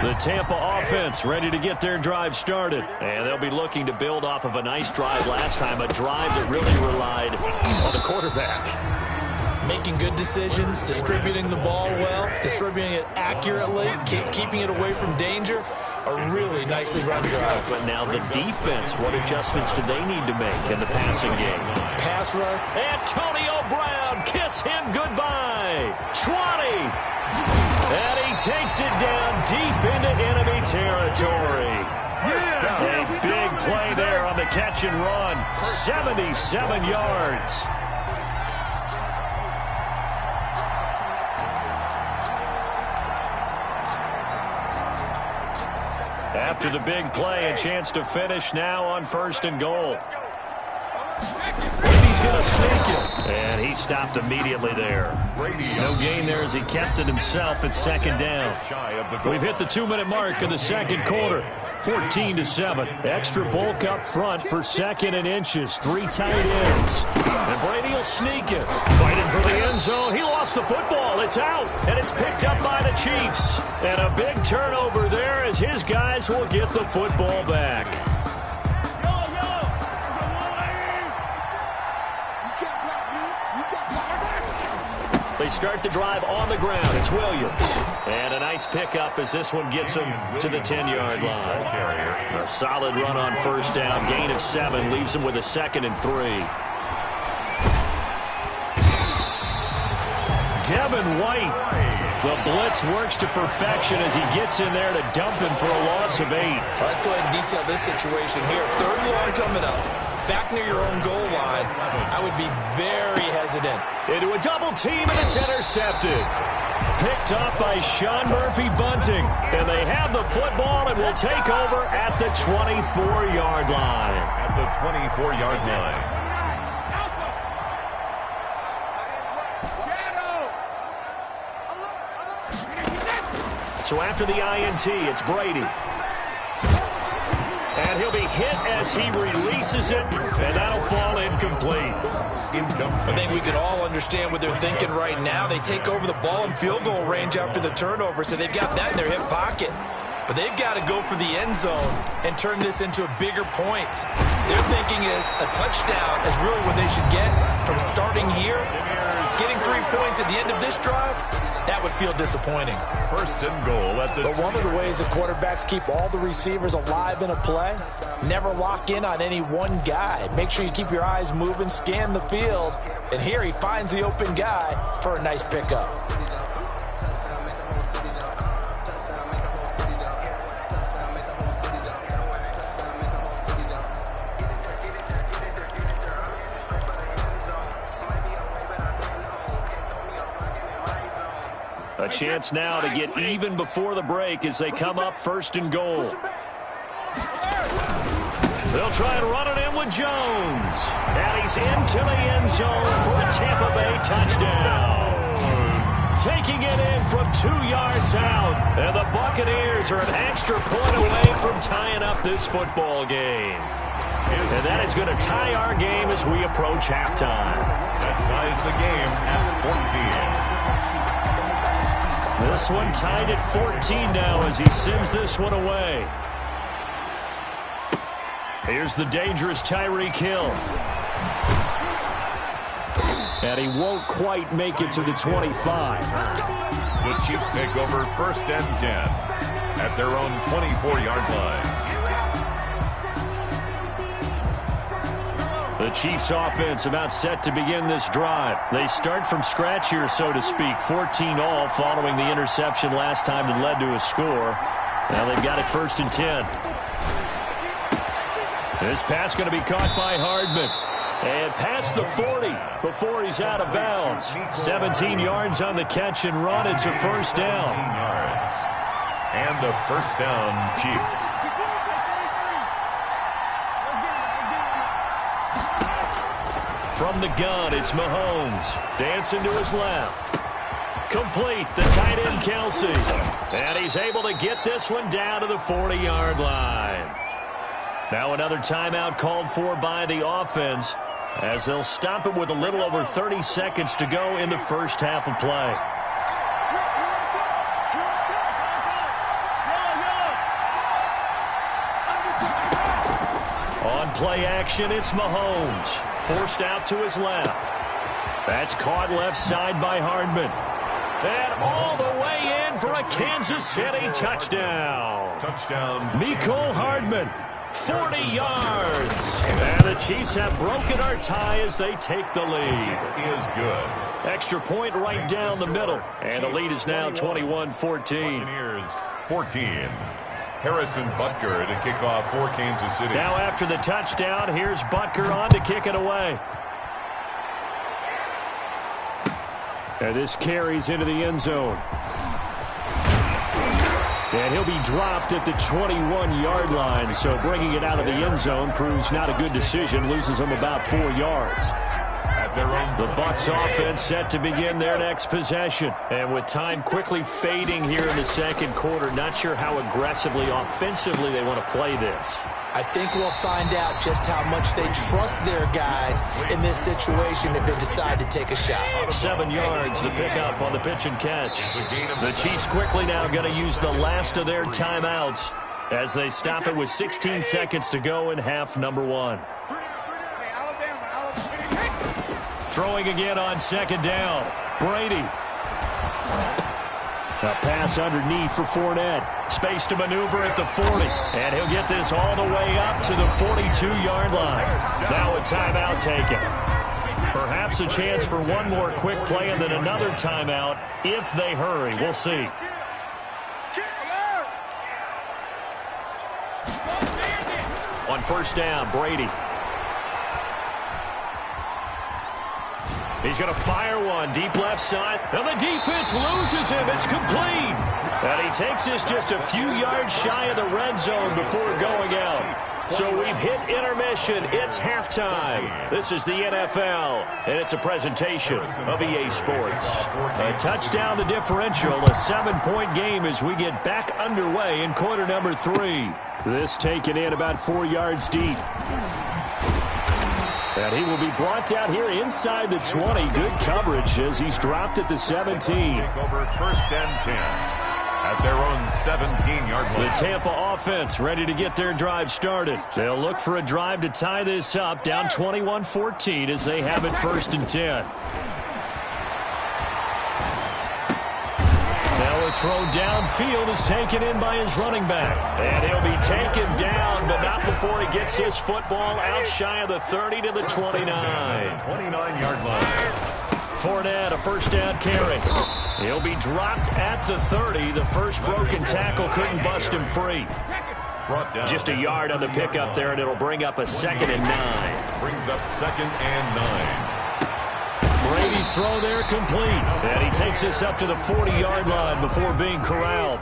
Speaker 2: The Tampa offense ready to get their drive started. And they'll be looking to build off of a nice drive last time, a drive that really relied on the quarterback.
Speaker 4: Making good decisions, distributing the ball well, distributing it accurately, keeping it away from danger. A really nicely run drive.
Speaker 2: But now the defense, what adjustments do they need to make in the passing game?
Speaker 4: Pass rush.
Speaker 2: Antonio Brown, kiss him goodbye. 20. And he takes it down deep into enemy territory. A big play there on the catch and run. 77 yards. After the big play, a chance to finish now on 1st and goal. Brady's going to sneak it. And he stopped immediately there. No gain there as he kept it himself at 2nd down. We've hit the 2-minute mark of the 2nd quarter. 14-7. Extra bulk up front for 2nd and inches. 3 tight ends. And Brady will sneak it. Fighting for the end zone. He lost the football. It's out. And it's picked up by the Chiefs. And a big turnover there as his guys will get the football back. They start the drive on the ground. It's Williams. And a nice pickup as this one gets him to the 10-yard line. A solid run on 1st down. Gain of 7 leaves him with a 2nd and 3. Devin White. The blitz works to perfection as he gets in there to dump him for a loss of 8.
Speaker 4: Let's go ahead and detail this situation here. 3rd and long coming up. Back near your own goal line. I would be very hesitant.
Speaker 2: Into a double team, and it's intercepted. Picked up by Sean Murphy Bunting. And they have the football and will take over at the 24-yard line.
Speaker 3: At the 24-yard line.
Speaker 2: So after the INT, it's Brady. And he'll be hit as he releases it, and that'll fall incomplete.
Speaker 4: I think we can all understand what they're thinking right now. They take over the ball in field goal range after the turnover, so they've got that in their hip pocket. But they've got to go for the end zone and turn this into a bigger point. Their thinking is a touchdown is really what they should get from starting here. Getting 3 points at the end of this drive, that would feel disappointing.
Speaker 3: 1st and goal at the...
Speaker 7: But one of the ways that quarterbacks keep all the receivers alive in a play, never lock in on any one guy. Make sure you keep your eyes moving, scan the field, and here he finds the open guy for a nice pickup.
Speaker 2: A chance now to get even before the break as they come up 1st and goal. They'll try and run it in with Jones. And he's into the end zone for a Tampa Bay touchdown. Taking it in from 2 yards out. And the Buccaneers are an extra point away from tying up this football game. And that is going to tie our game as we approach halftime.
Speaker 3: That ties the game at 14.
Speaker 2: This one tied at 14 now as he sends this one away. Here's the dangerous Tyreek Hill. And he won't quite make it to the 25.
Speaker 3: The Chiefs take over 1st and 10 at their own 24-yard line.
Speaker 2: The Chiefs offense about set to begin this drive. They start from scratch here, so to speak. 14-all following the interception last time that led to a score. Now they've got it 1st and 10. This pass going to be caught by Hardman. And past the 40 before he's out of bounds. 17 yards on the catch and run. It's a 1st down.
Speaker 3: 17 yards. And a 1st down, Chiefs.
Speaker 2: From the gun, it's Mahomes. Dancing to his left. Complete, the tight end, Kelsey. And he's able to get this one down to the 40-yard line. Now another timeout called for by the offense as they'll stop it with a little over 30 seconds to go in the first half of play. On play action, it's Mahomes. Forced out to his left. That's caught left side by Hardman. And all the way in for a Kansas City touchdown.
Speaker 3: Touchdown.
Speaker 2: Mecole Hardman, 40 yards. And the Chiefs have broken our tie as they take the lead.
Speaker 3: Is good.
Speaker 2: Extra point right down the middle. And the lead is now 21-14.
Speaker 3: Buccaneers 14. Harrison Butker to kick off for Kansas City.
Speaker 2: Now after the touchdown, here's Butker on to kick it away. And this carries into the end zone. And he'll be dropped at the 21-yard line. So bringing it out of the end zone proves not a good decision. Loses him about 4 yards. The Bucs offense set to begin their next possession. And with time quickly fading here in the second quarter, not sure how aggressively, offensively they want to play this.
Speaker 4: I think we'll find out just how much they trust their guys in this situation if they decide to take a shot.
Speaker 2: 7 yards, the pickup on the pitch and catch. The Chiefs quickly now going to use the last of their timeouts as they stop it with 16 seconds to go in half number 1. Throwing again on second down. Brady. A pass underneath for Fournette. Space to maneuver at the 40. And he'll get this all the way up to the 42-yard line. Now a timeout taken. Perhaps a chance for one more quick play and then another timeout if they hurry. We'll see. On first down, Brady. He's going to fire one deep left side. And the defense loses him. It's complete. And he takes this just a few yards shy of the red zone before going out. So we've hit intermission. It's halftime. This is the NFL, and it's a presentation of EA Sports. A touchdown, the differential, a 7-point game as we get back underway in quarter number 3. This taken in about 4 yards deep. And he will be brought down here inside the 20. Good coverage as he's dropped at the 17.
Speaker 3: Take over first and 10 at their own 17-yard line.
Speaker 2: The Tampa offense ready to get their drive started. They'll look for a drive to tie this up, down 21-14 as they have it first and 10. Now a throw downfield is taken in by his running back. And he'll be taken down, but not before he gets his football out shy of the 30 to the 29.
Speaker 3: 29-yard line.
Speaker 2: Fournette, a first down carry. He'll be dropped at the 30. The first broken tackle couldn't bust him free. Just a yard on the pickup there, and it'll bring up a second and 9.
Speaker 3: Brings up second and 9.
Speaker 2: Brady's throw there complete. And he takes this up to the 40-yard line before being corralled.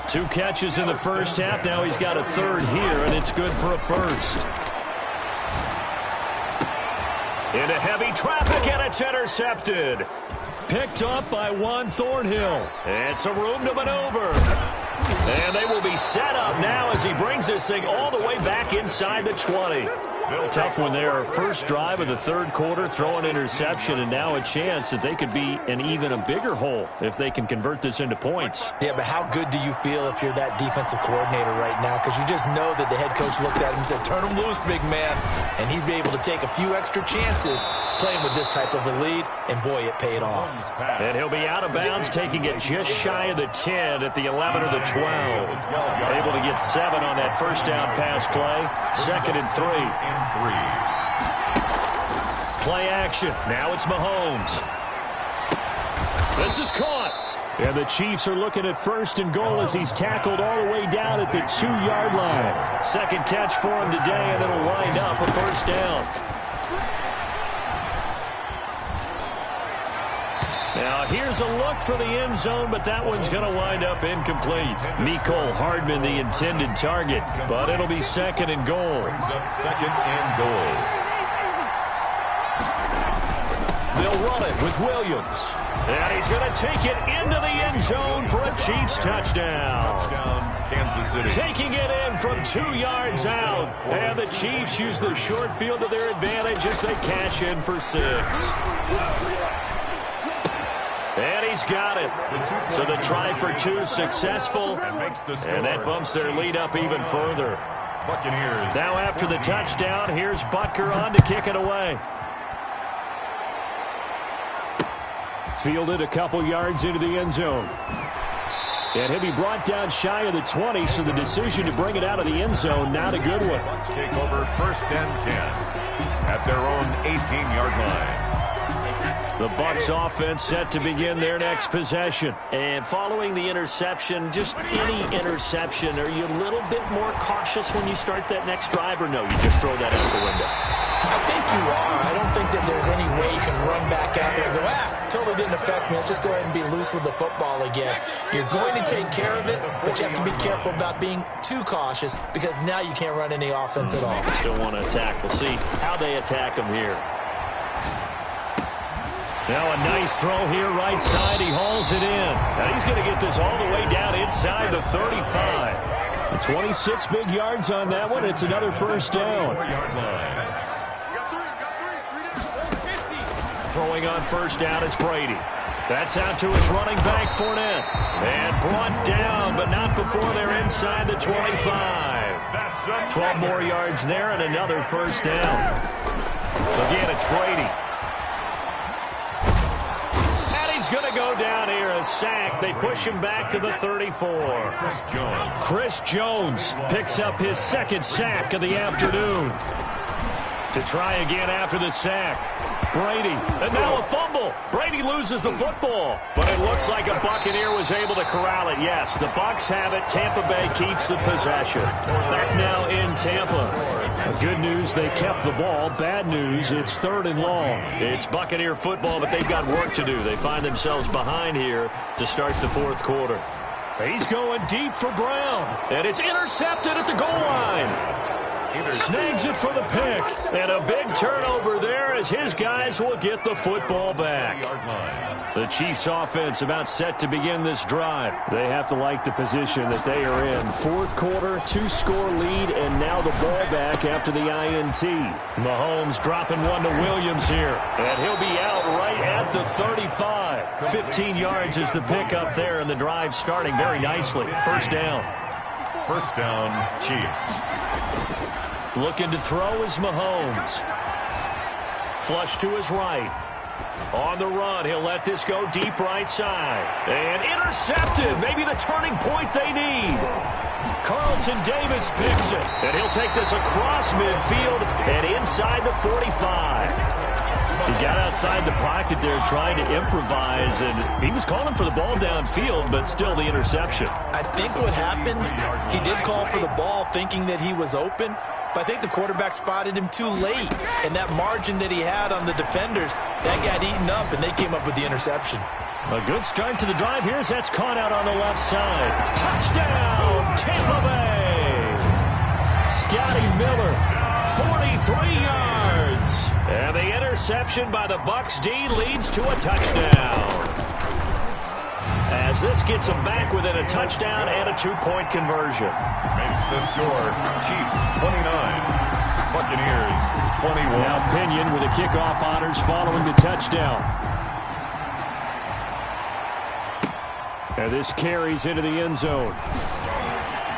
Speaker 2: 2 catches in the first half. Now he's got a third here, and it's good for a first. Into heavy traffic, and it's intercepted. Picked up by Juan Thornhill. And some room to maneuver. And they will be set up now as he brings this thing all the way back inside the 20. Tough one there. First drive of the third quarter, throw an interception, and now a chance that they could be in even a bigger hole if they can convert this into points.
Speaker 4: Yeah, but how good do you feel if you're that defensive coordinator right now? Because you just know that the head coach looked at him and said, turn him loose, big man. And he'd be able to take a few extra chances playing with this type of a lead, and boy, it paid off.
Speaker 2: And he'll be out of bounds, taking it just shy of the 10 at the 11 or the 12. Able to get 7 on that first down pass play. Second and 3. Play action. Now it's Mahomes. This is caught. And the Chiefs are looking at first and goal as he's tackled all the way down at the 2-yard line. Second catch for him today, and it'll wind up a first down. Now here's a look for the end zone, but that one's going to wind up incomplete. Mecole Hardman, the intended target, but it'll be second and goal.
Speaker 3: Brings up second and goal.
Speaker 2: They'll run it with Williams. And he's going to take it into the end zone for a Chiefs touchdown.
Speaker 3: Kansas City.
Speaker 2: Taking it in from 2 yards out. And the Chiefs use the short field to their advantage as they cash in for 6. And he's got it. So the try for 2 successful. And that bumps their lead up even further.
Speaker 3: Buccaneers.
Speaker 2: Now after the touchdown, here's Butker on to kick it away.
Speaker 6: Fielded a couple yards into the end zone. And he'll be brought down shy of the 20, so the decision to bring it out of the end zone, not a good one.
Speaker 3: Take over 1st and 10 at their own 18-yard line.
Speaker 2: The Bucs offense set to begin their next possession. And following the interception, just any interception, are you a little bit more cautious when you start that next drive, or no, you just throw that out the window?
Speaker 7: I think you are. I don't think that there's any way you can run back out there and go, totally didn't affect me. Let's just go ahead and be loose with the football again. You're going to take care of it, but you have to be careful about being too cautious because now you can't run any offense at all.
Speaker 2: Still want to attack. We'll see how they attack him here. Now a nice throw here, right side. He hauls it in. Now he's going to get this all the way down inside the 35.
Speaker 6: 26 big yards on that one. It's another first down.
Speaker 2: Throwing on first down is Brady. That's out to his running back, Fournette. And brought down, but not before they're inside the 25. 12 more yards there and another first down. Again, it's Brady. He's going to go down here, a sack. They push him back to the 34. Chris Jones picks up his 2nd sack of the afternoon. To try again after the sack. Brady, and now a fumble. Brady loses the football, but it looks like a Buccaneer was able to corral it. Yes, the Bucs have it. Tampa Bay keeps the possession. Back now in Tampa.
Speaker 6: Good news, they kept the ball. Bad news, it's 3rd and long.
Speaker 2: It's Buccaneer football, but they've got work to do. They find themselves behind here to start the 4th quarter. He's going deep for Brown, and it's intercepted at the goal line. Snags it for the pick, and a big turnover there as his guys will get the football back. The Chiefs offense about set to begin this drive.
Speaker 6: They have to like the position that they are in. 4th quarter, 2-score lead, and now the ball back after the INT.
Speaker 2: Mahomes dropping one to Williams here, and he'll be out right at the 35. 15 yards is the pickup there, and the drive starting very nicely. First down.
Speaker 3: First down, Chiefs.
Speaker 2: Looking to throw is Mahomes. Flush to his right. On the run, he'll let this go deep right side. And intercepted. Maybe the turning point they need. Carlton Davis picks it. And he'll take this across midfield and inside the 45. He got outside the pocket there trying to improvise, and he was calling for the ball downfield, but still the interception.
Speaker 7: I think what happened, he did call for the ball thinking that he was open, but I think the quarterback spotted him too late, and that margin that he had on the defenders, that got eaten up, and they came up with the interception.
Speaker 2: A good start to the drive here as that's caught out on the left side. Touchdown, Tampa Bay! Scotty Miller, 43 yards. And the interception by the Bucs D leads to a touchdown. As this gets them back within a touchdown and a 2-point conversion.
Speaker 3: Makes the score Chiefs 29, Buccaneers 21.
Speaker 6: Now Pinion with the kickoff honors following the touchdown. And this carries into the end zone.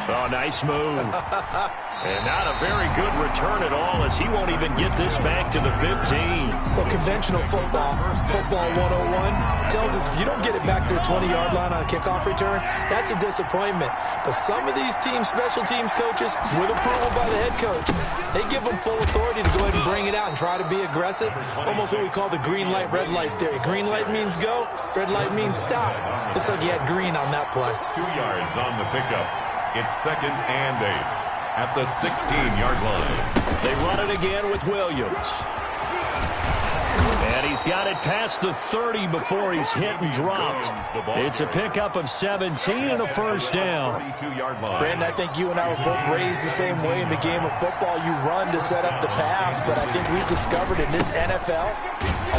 Speaker 2: Oh, nice move. And not a very good return at all as he won't even get this back to the 15.
Speaker 7: Well, conventional football 101, tells us if you don't get it back to the 20-yard line on a kickoff return, that's a disappointment. But some of these teams, special teams coaches, with approval by the head coach, they give them full authority to go ahead and bring it out and try to be aggressive. Almost what we call the green light, red light theory. Green light means go, red light means stop. Looks like he had green on that play.
Speaker 3: 2 yards on the pickup. It's 2nd and 8. At the 16-yard line.
Speaker 2: They run it again with Williams.
Speaker 6: And he's got it past the 30 before he's hit and dropped. It's a pickup of 17 and a first down.
Speaker 7: Brandon, I think you and I were both raised the same way in the game of football. You run to set up the pass, but I think we've discovered in this NFL,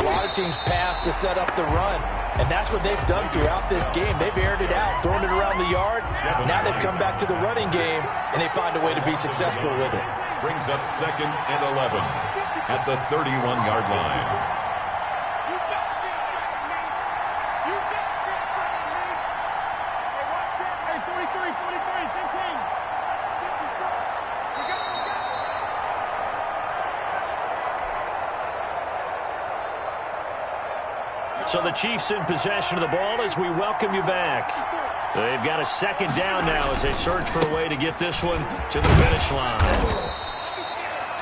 Speaker 7: a lot of teams pass to set up the run. And that's what they've done throughout this game. They've aired it out, thrown it around the yard. Now they've come back to the running game, and they find a way to be successful with it.
Speaker 3: Brings up 2nd and 11 at the 31-yard line.
Speaker 6: So the Chiefs in possession of the ball as we welcome you back. They've got a second down now as they search for a way to get this one to the finish line.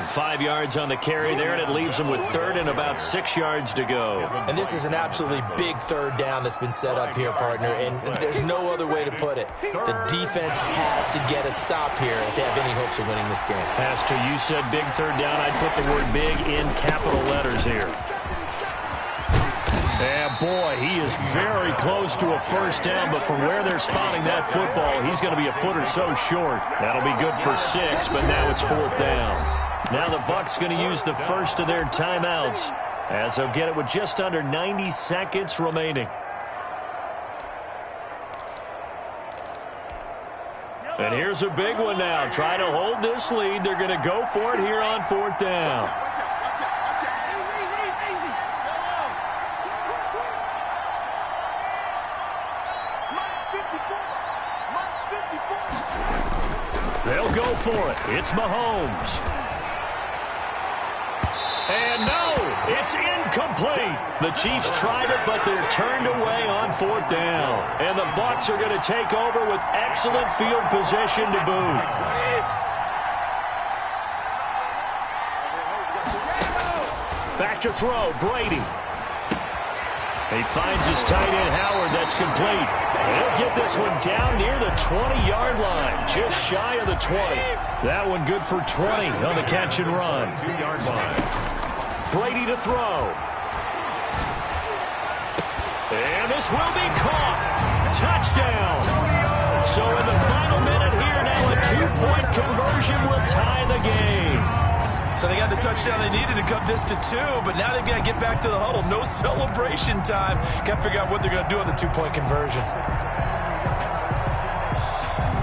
Speaker 6: 5 yards on the carry there, and it leaves them with 3rd and about 6 yards to go.
Speaker 7: And this is an absolutely big 3rd down that's been set up here, partner, and there's no other way to put it. The defense has to get a stop here if they have any hopes of winning this game.
Speaker 6: Pastor, you said big 3rd down. I'd put the word big in capital letters here. And boy, he is very close to a first down, but from where they're spotting that football, he's going to be a foot or so short. That'll be good for 6, but now it's 4th down. Now the Bucs going to use the first of their timeouts as they'll get it with just under 90 seconds remaining. And here's a big one now. Trying to hold this lead. They're going to go for it here on 4th down. They'll go for it. It's Mahomes. And no, it's incomplete. The Chiefs tried it, but they're turned away on 4th down. And the Bucs are going to take over with excellent field position to boot. Back to throw, Brady. He finds his tight end, Howard. That's complete. He'll get this one down near the 20-yard line, just shy of the 20. That one good for 20 on the catch and run.
Speaker 3: 2-yard line.
Speaker 6: Brady to throw. And this will be caught. Touchdown. So in the final minute here now, a 2-point conversion will tie the game.
Speaker 7: So they got the touchdown they needed to cut this to 2, but now they've got to get back to the huddle. No celebration time. Got to figure out what they're going to do on the 2-point conversion.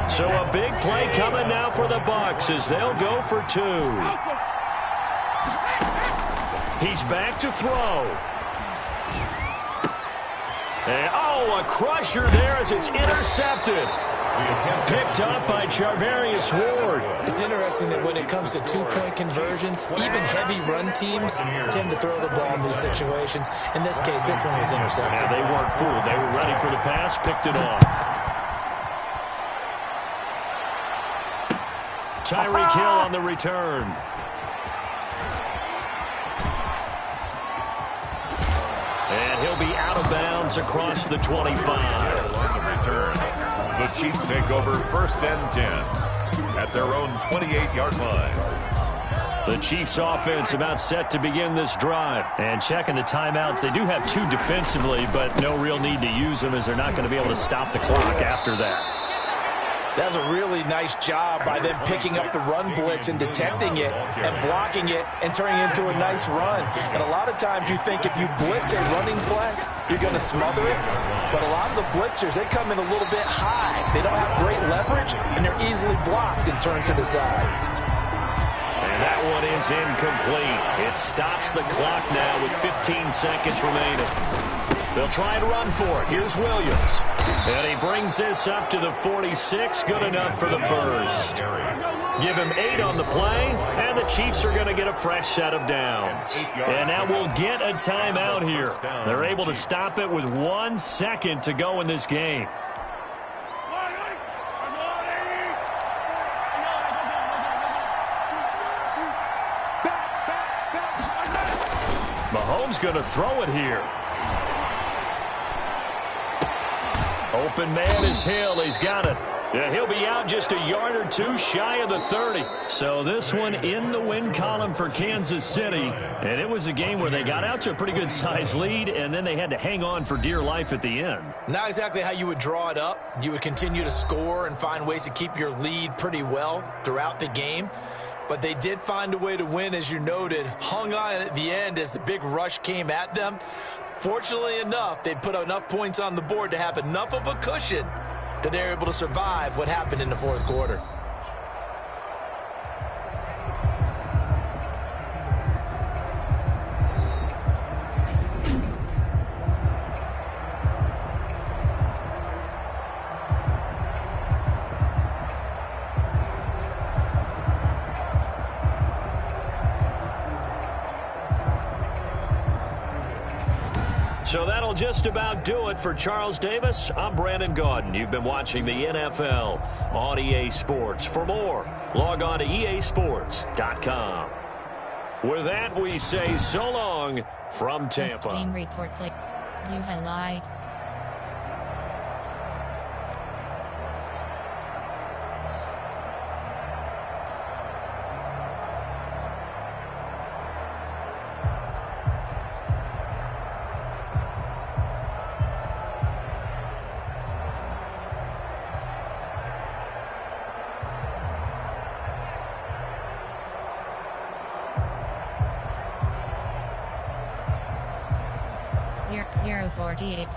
Speaker 6: So a big play coming now for the Bucs as they'll go for 2. He's back to throw. And, oh, a crusher there as it's intercepted. Picked up by Charvarius Ward.
Speaker 7: It's interesting that when it comes to 2-point conversions, even heavy run teams tend to throw the ball in these situations. In this case, this one was intercepted.
Speaker 6: Yeah, they weren't fooled. They were ready for the pass, picked it off. Tyreek Hill on the return. And he'll be out of bounds across the 25.
Speaker 3: On the return. The Chiefs take over 1st and 10 at their own 28-yard line.
Speaker 6: The Chiefs offense about set to begin this drive. And checking the timeouts, they do have 2 defensively, but no real need to use them as they're not going to be able to stop the clock after that.
Speaker 7: That was a really nice job by them picking up the run blitz and detecting it and blocking it and turning it into a nice run. And a lot of times you think if you blitz a running play, you're going to smother it. But a lot of the blitzers, they come in a little bit high. They don't have great leverage, and they're easily blocked and turned to the side.
Speaker 6: And that one is incomplete. It stops the clock now with 15 seconds remaining. They'll try and run for it. Here's Williams. And he brings this up to the 46. Good enough for the first. Give him 8 on the play, and the Chiefs are going to get a fresh set of downs. And now we'll get a timeout here. They're able to stop it with 1 second to go in this game. Mahomes going to throw it here. Open man is Hill. He's got it.
Speaker 2: Yeah, he'll be out just a yard or two shy of the 30. So this one in the win column for Kansas City. And it was a game where they got out to a pretty good-sized lead, and then they had to hang on for dear life at the end.
Speaker 4: Not exactly how you would draw it up. You would continue to score and find ways to keep your lead pretty well throughout the game. But they did find a way to win, as you noted. Hung on at the end as the big rush came at them. Fortunately enough, they put enough points on the board to have enough of a cushion that they're able to survive what happened in the fourth quarter.
Speaker 2: So that'll just about do it for Charles Davis. I'm Brandon Gaudin. You've been watching the NFL on EA Sports. For more, log on to easports.com. With that, we say so long from Tampa.
Speaker 1: Game report, click view highlights. Zero 48.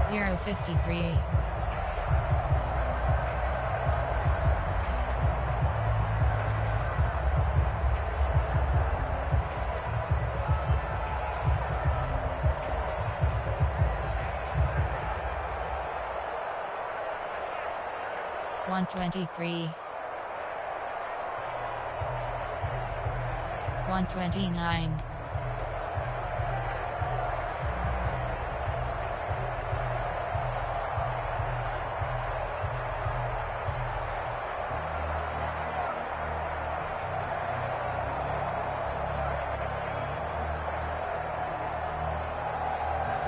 Speaker 1: Zero 53. One 23. 129.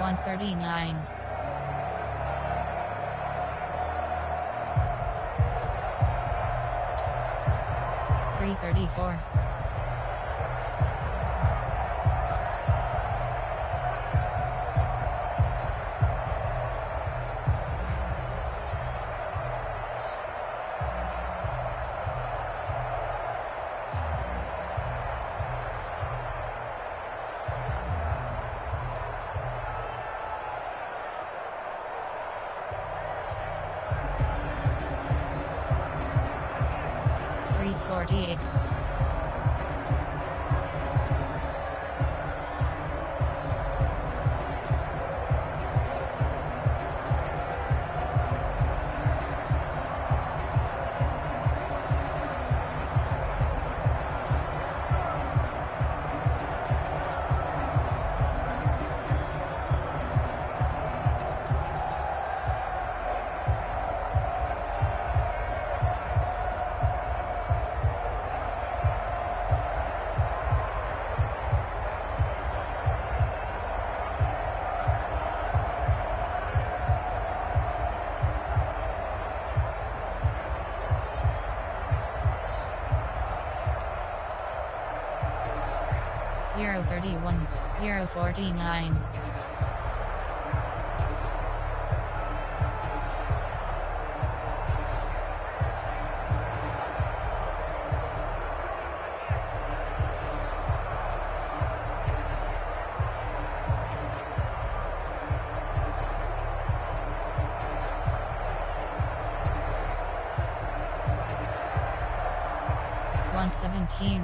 Speaker 1: 139. 334. 348. 031. 049. 117.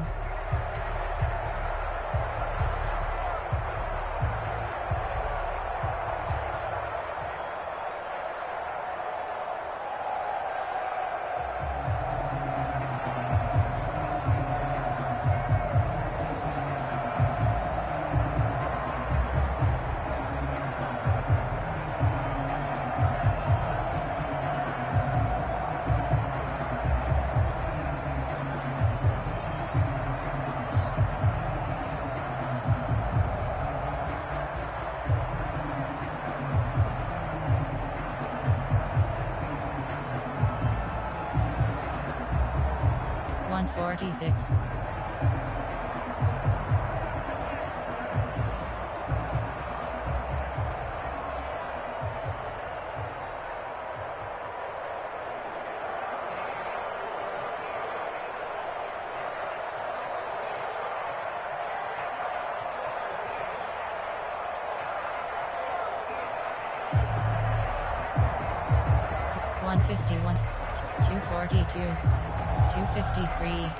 Speaker 1: 146. $151, $242, $253.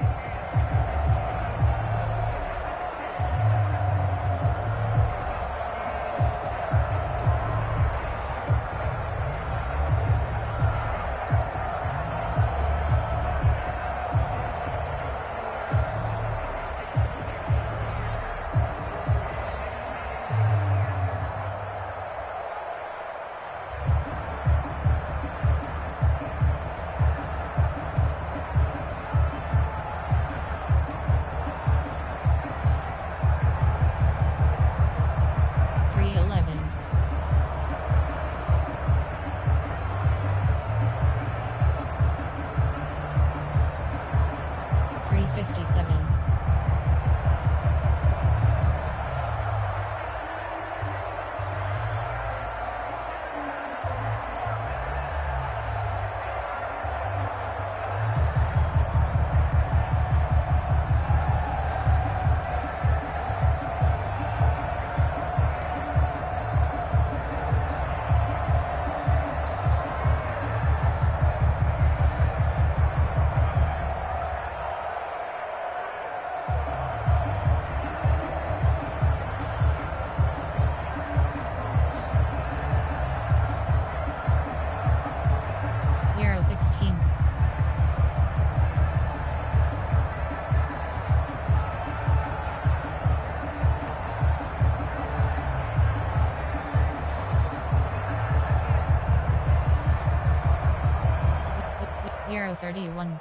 Speaker 1: $0.31,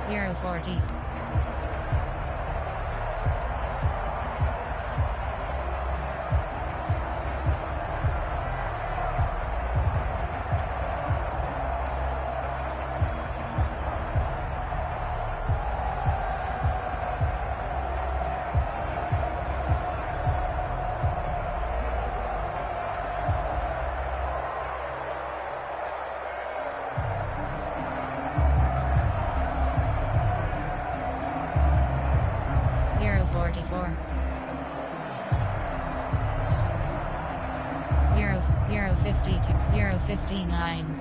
Speaker 1: $0.40, $0.44, $0.52, $0.59.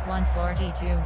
Speaker 1: $1.42.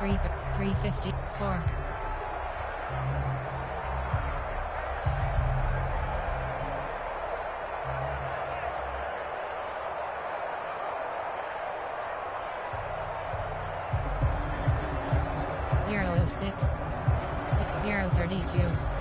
Speaker 1: 354. Zero 06 032.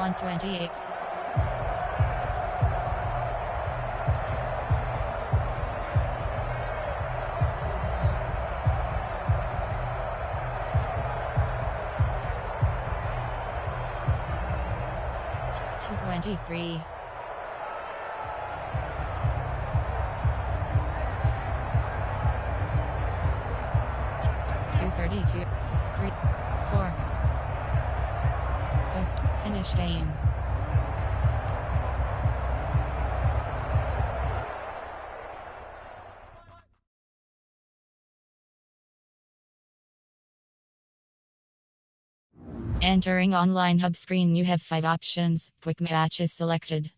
Speaker 1: One 28. Two 23. 232. 3 4. Post finish game. Entering online hub screen, you have 5 options. Quick match is selected.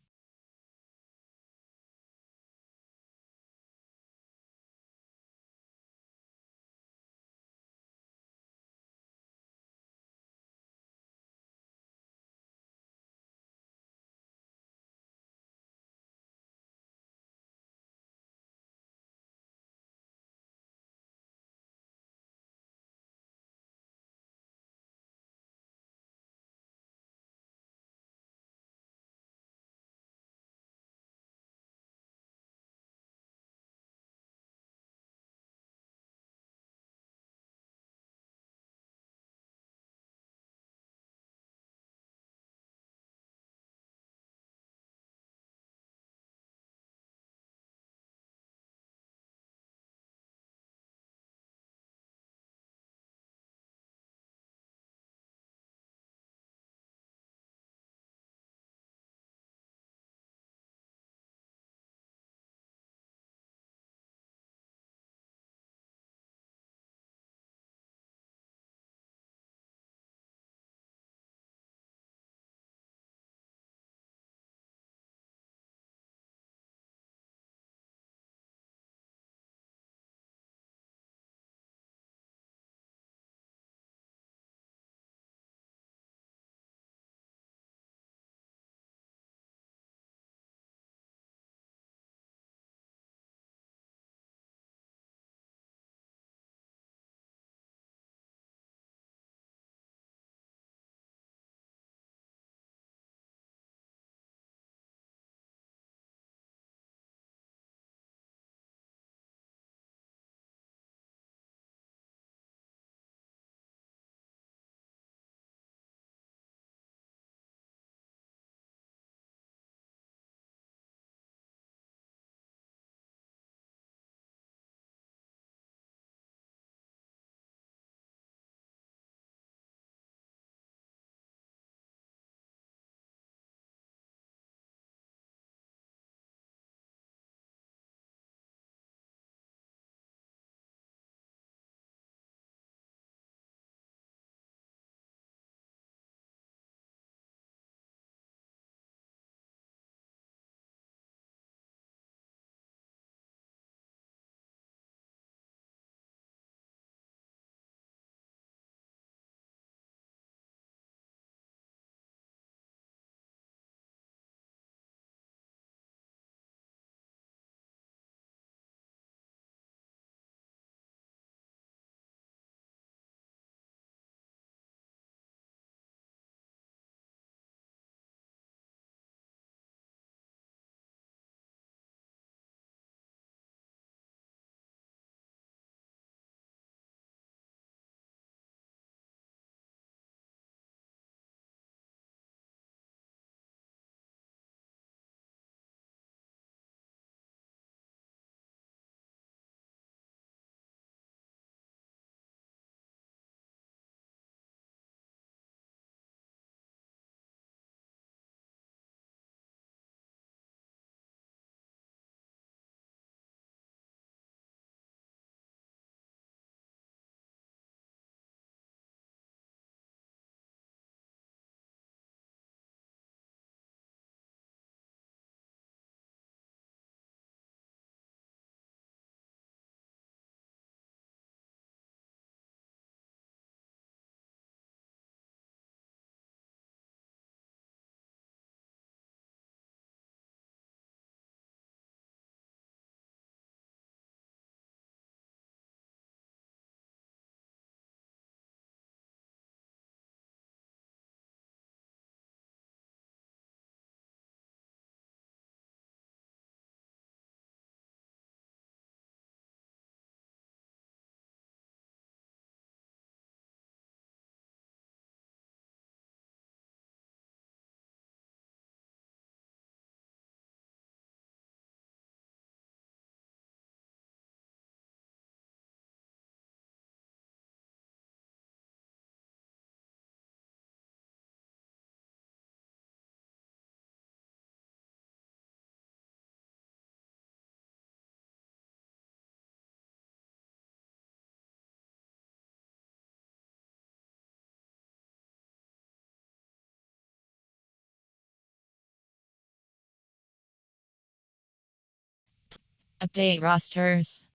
Speaker 1: Update rosters.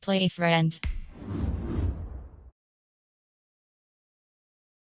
Speaker 1: Play friend.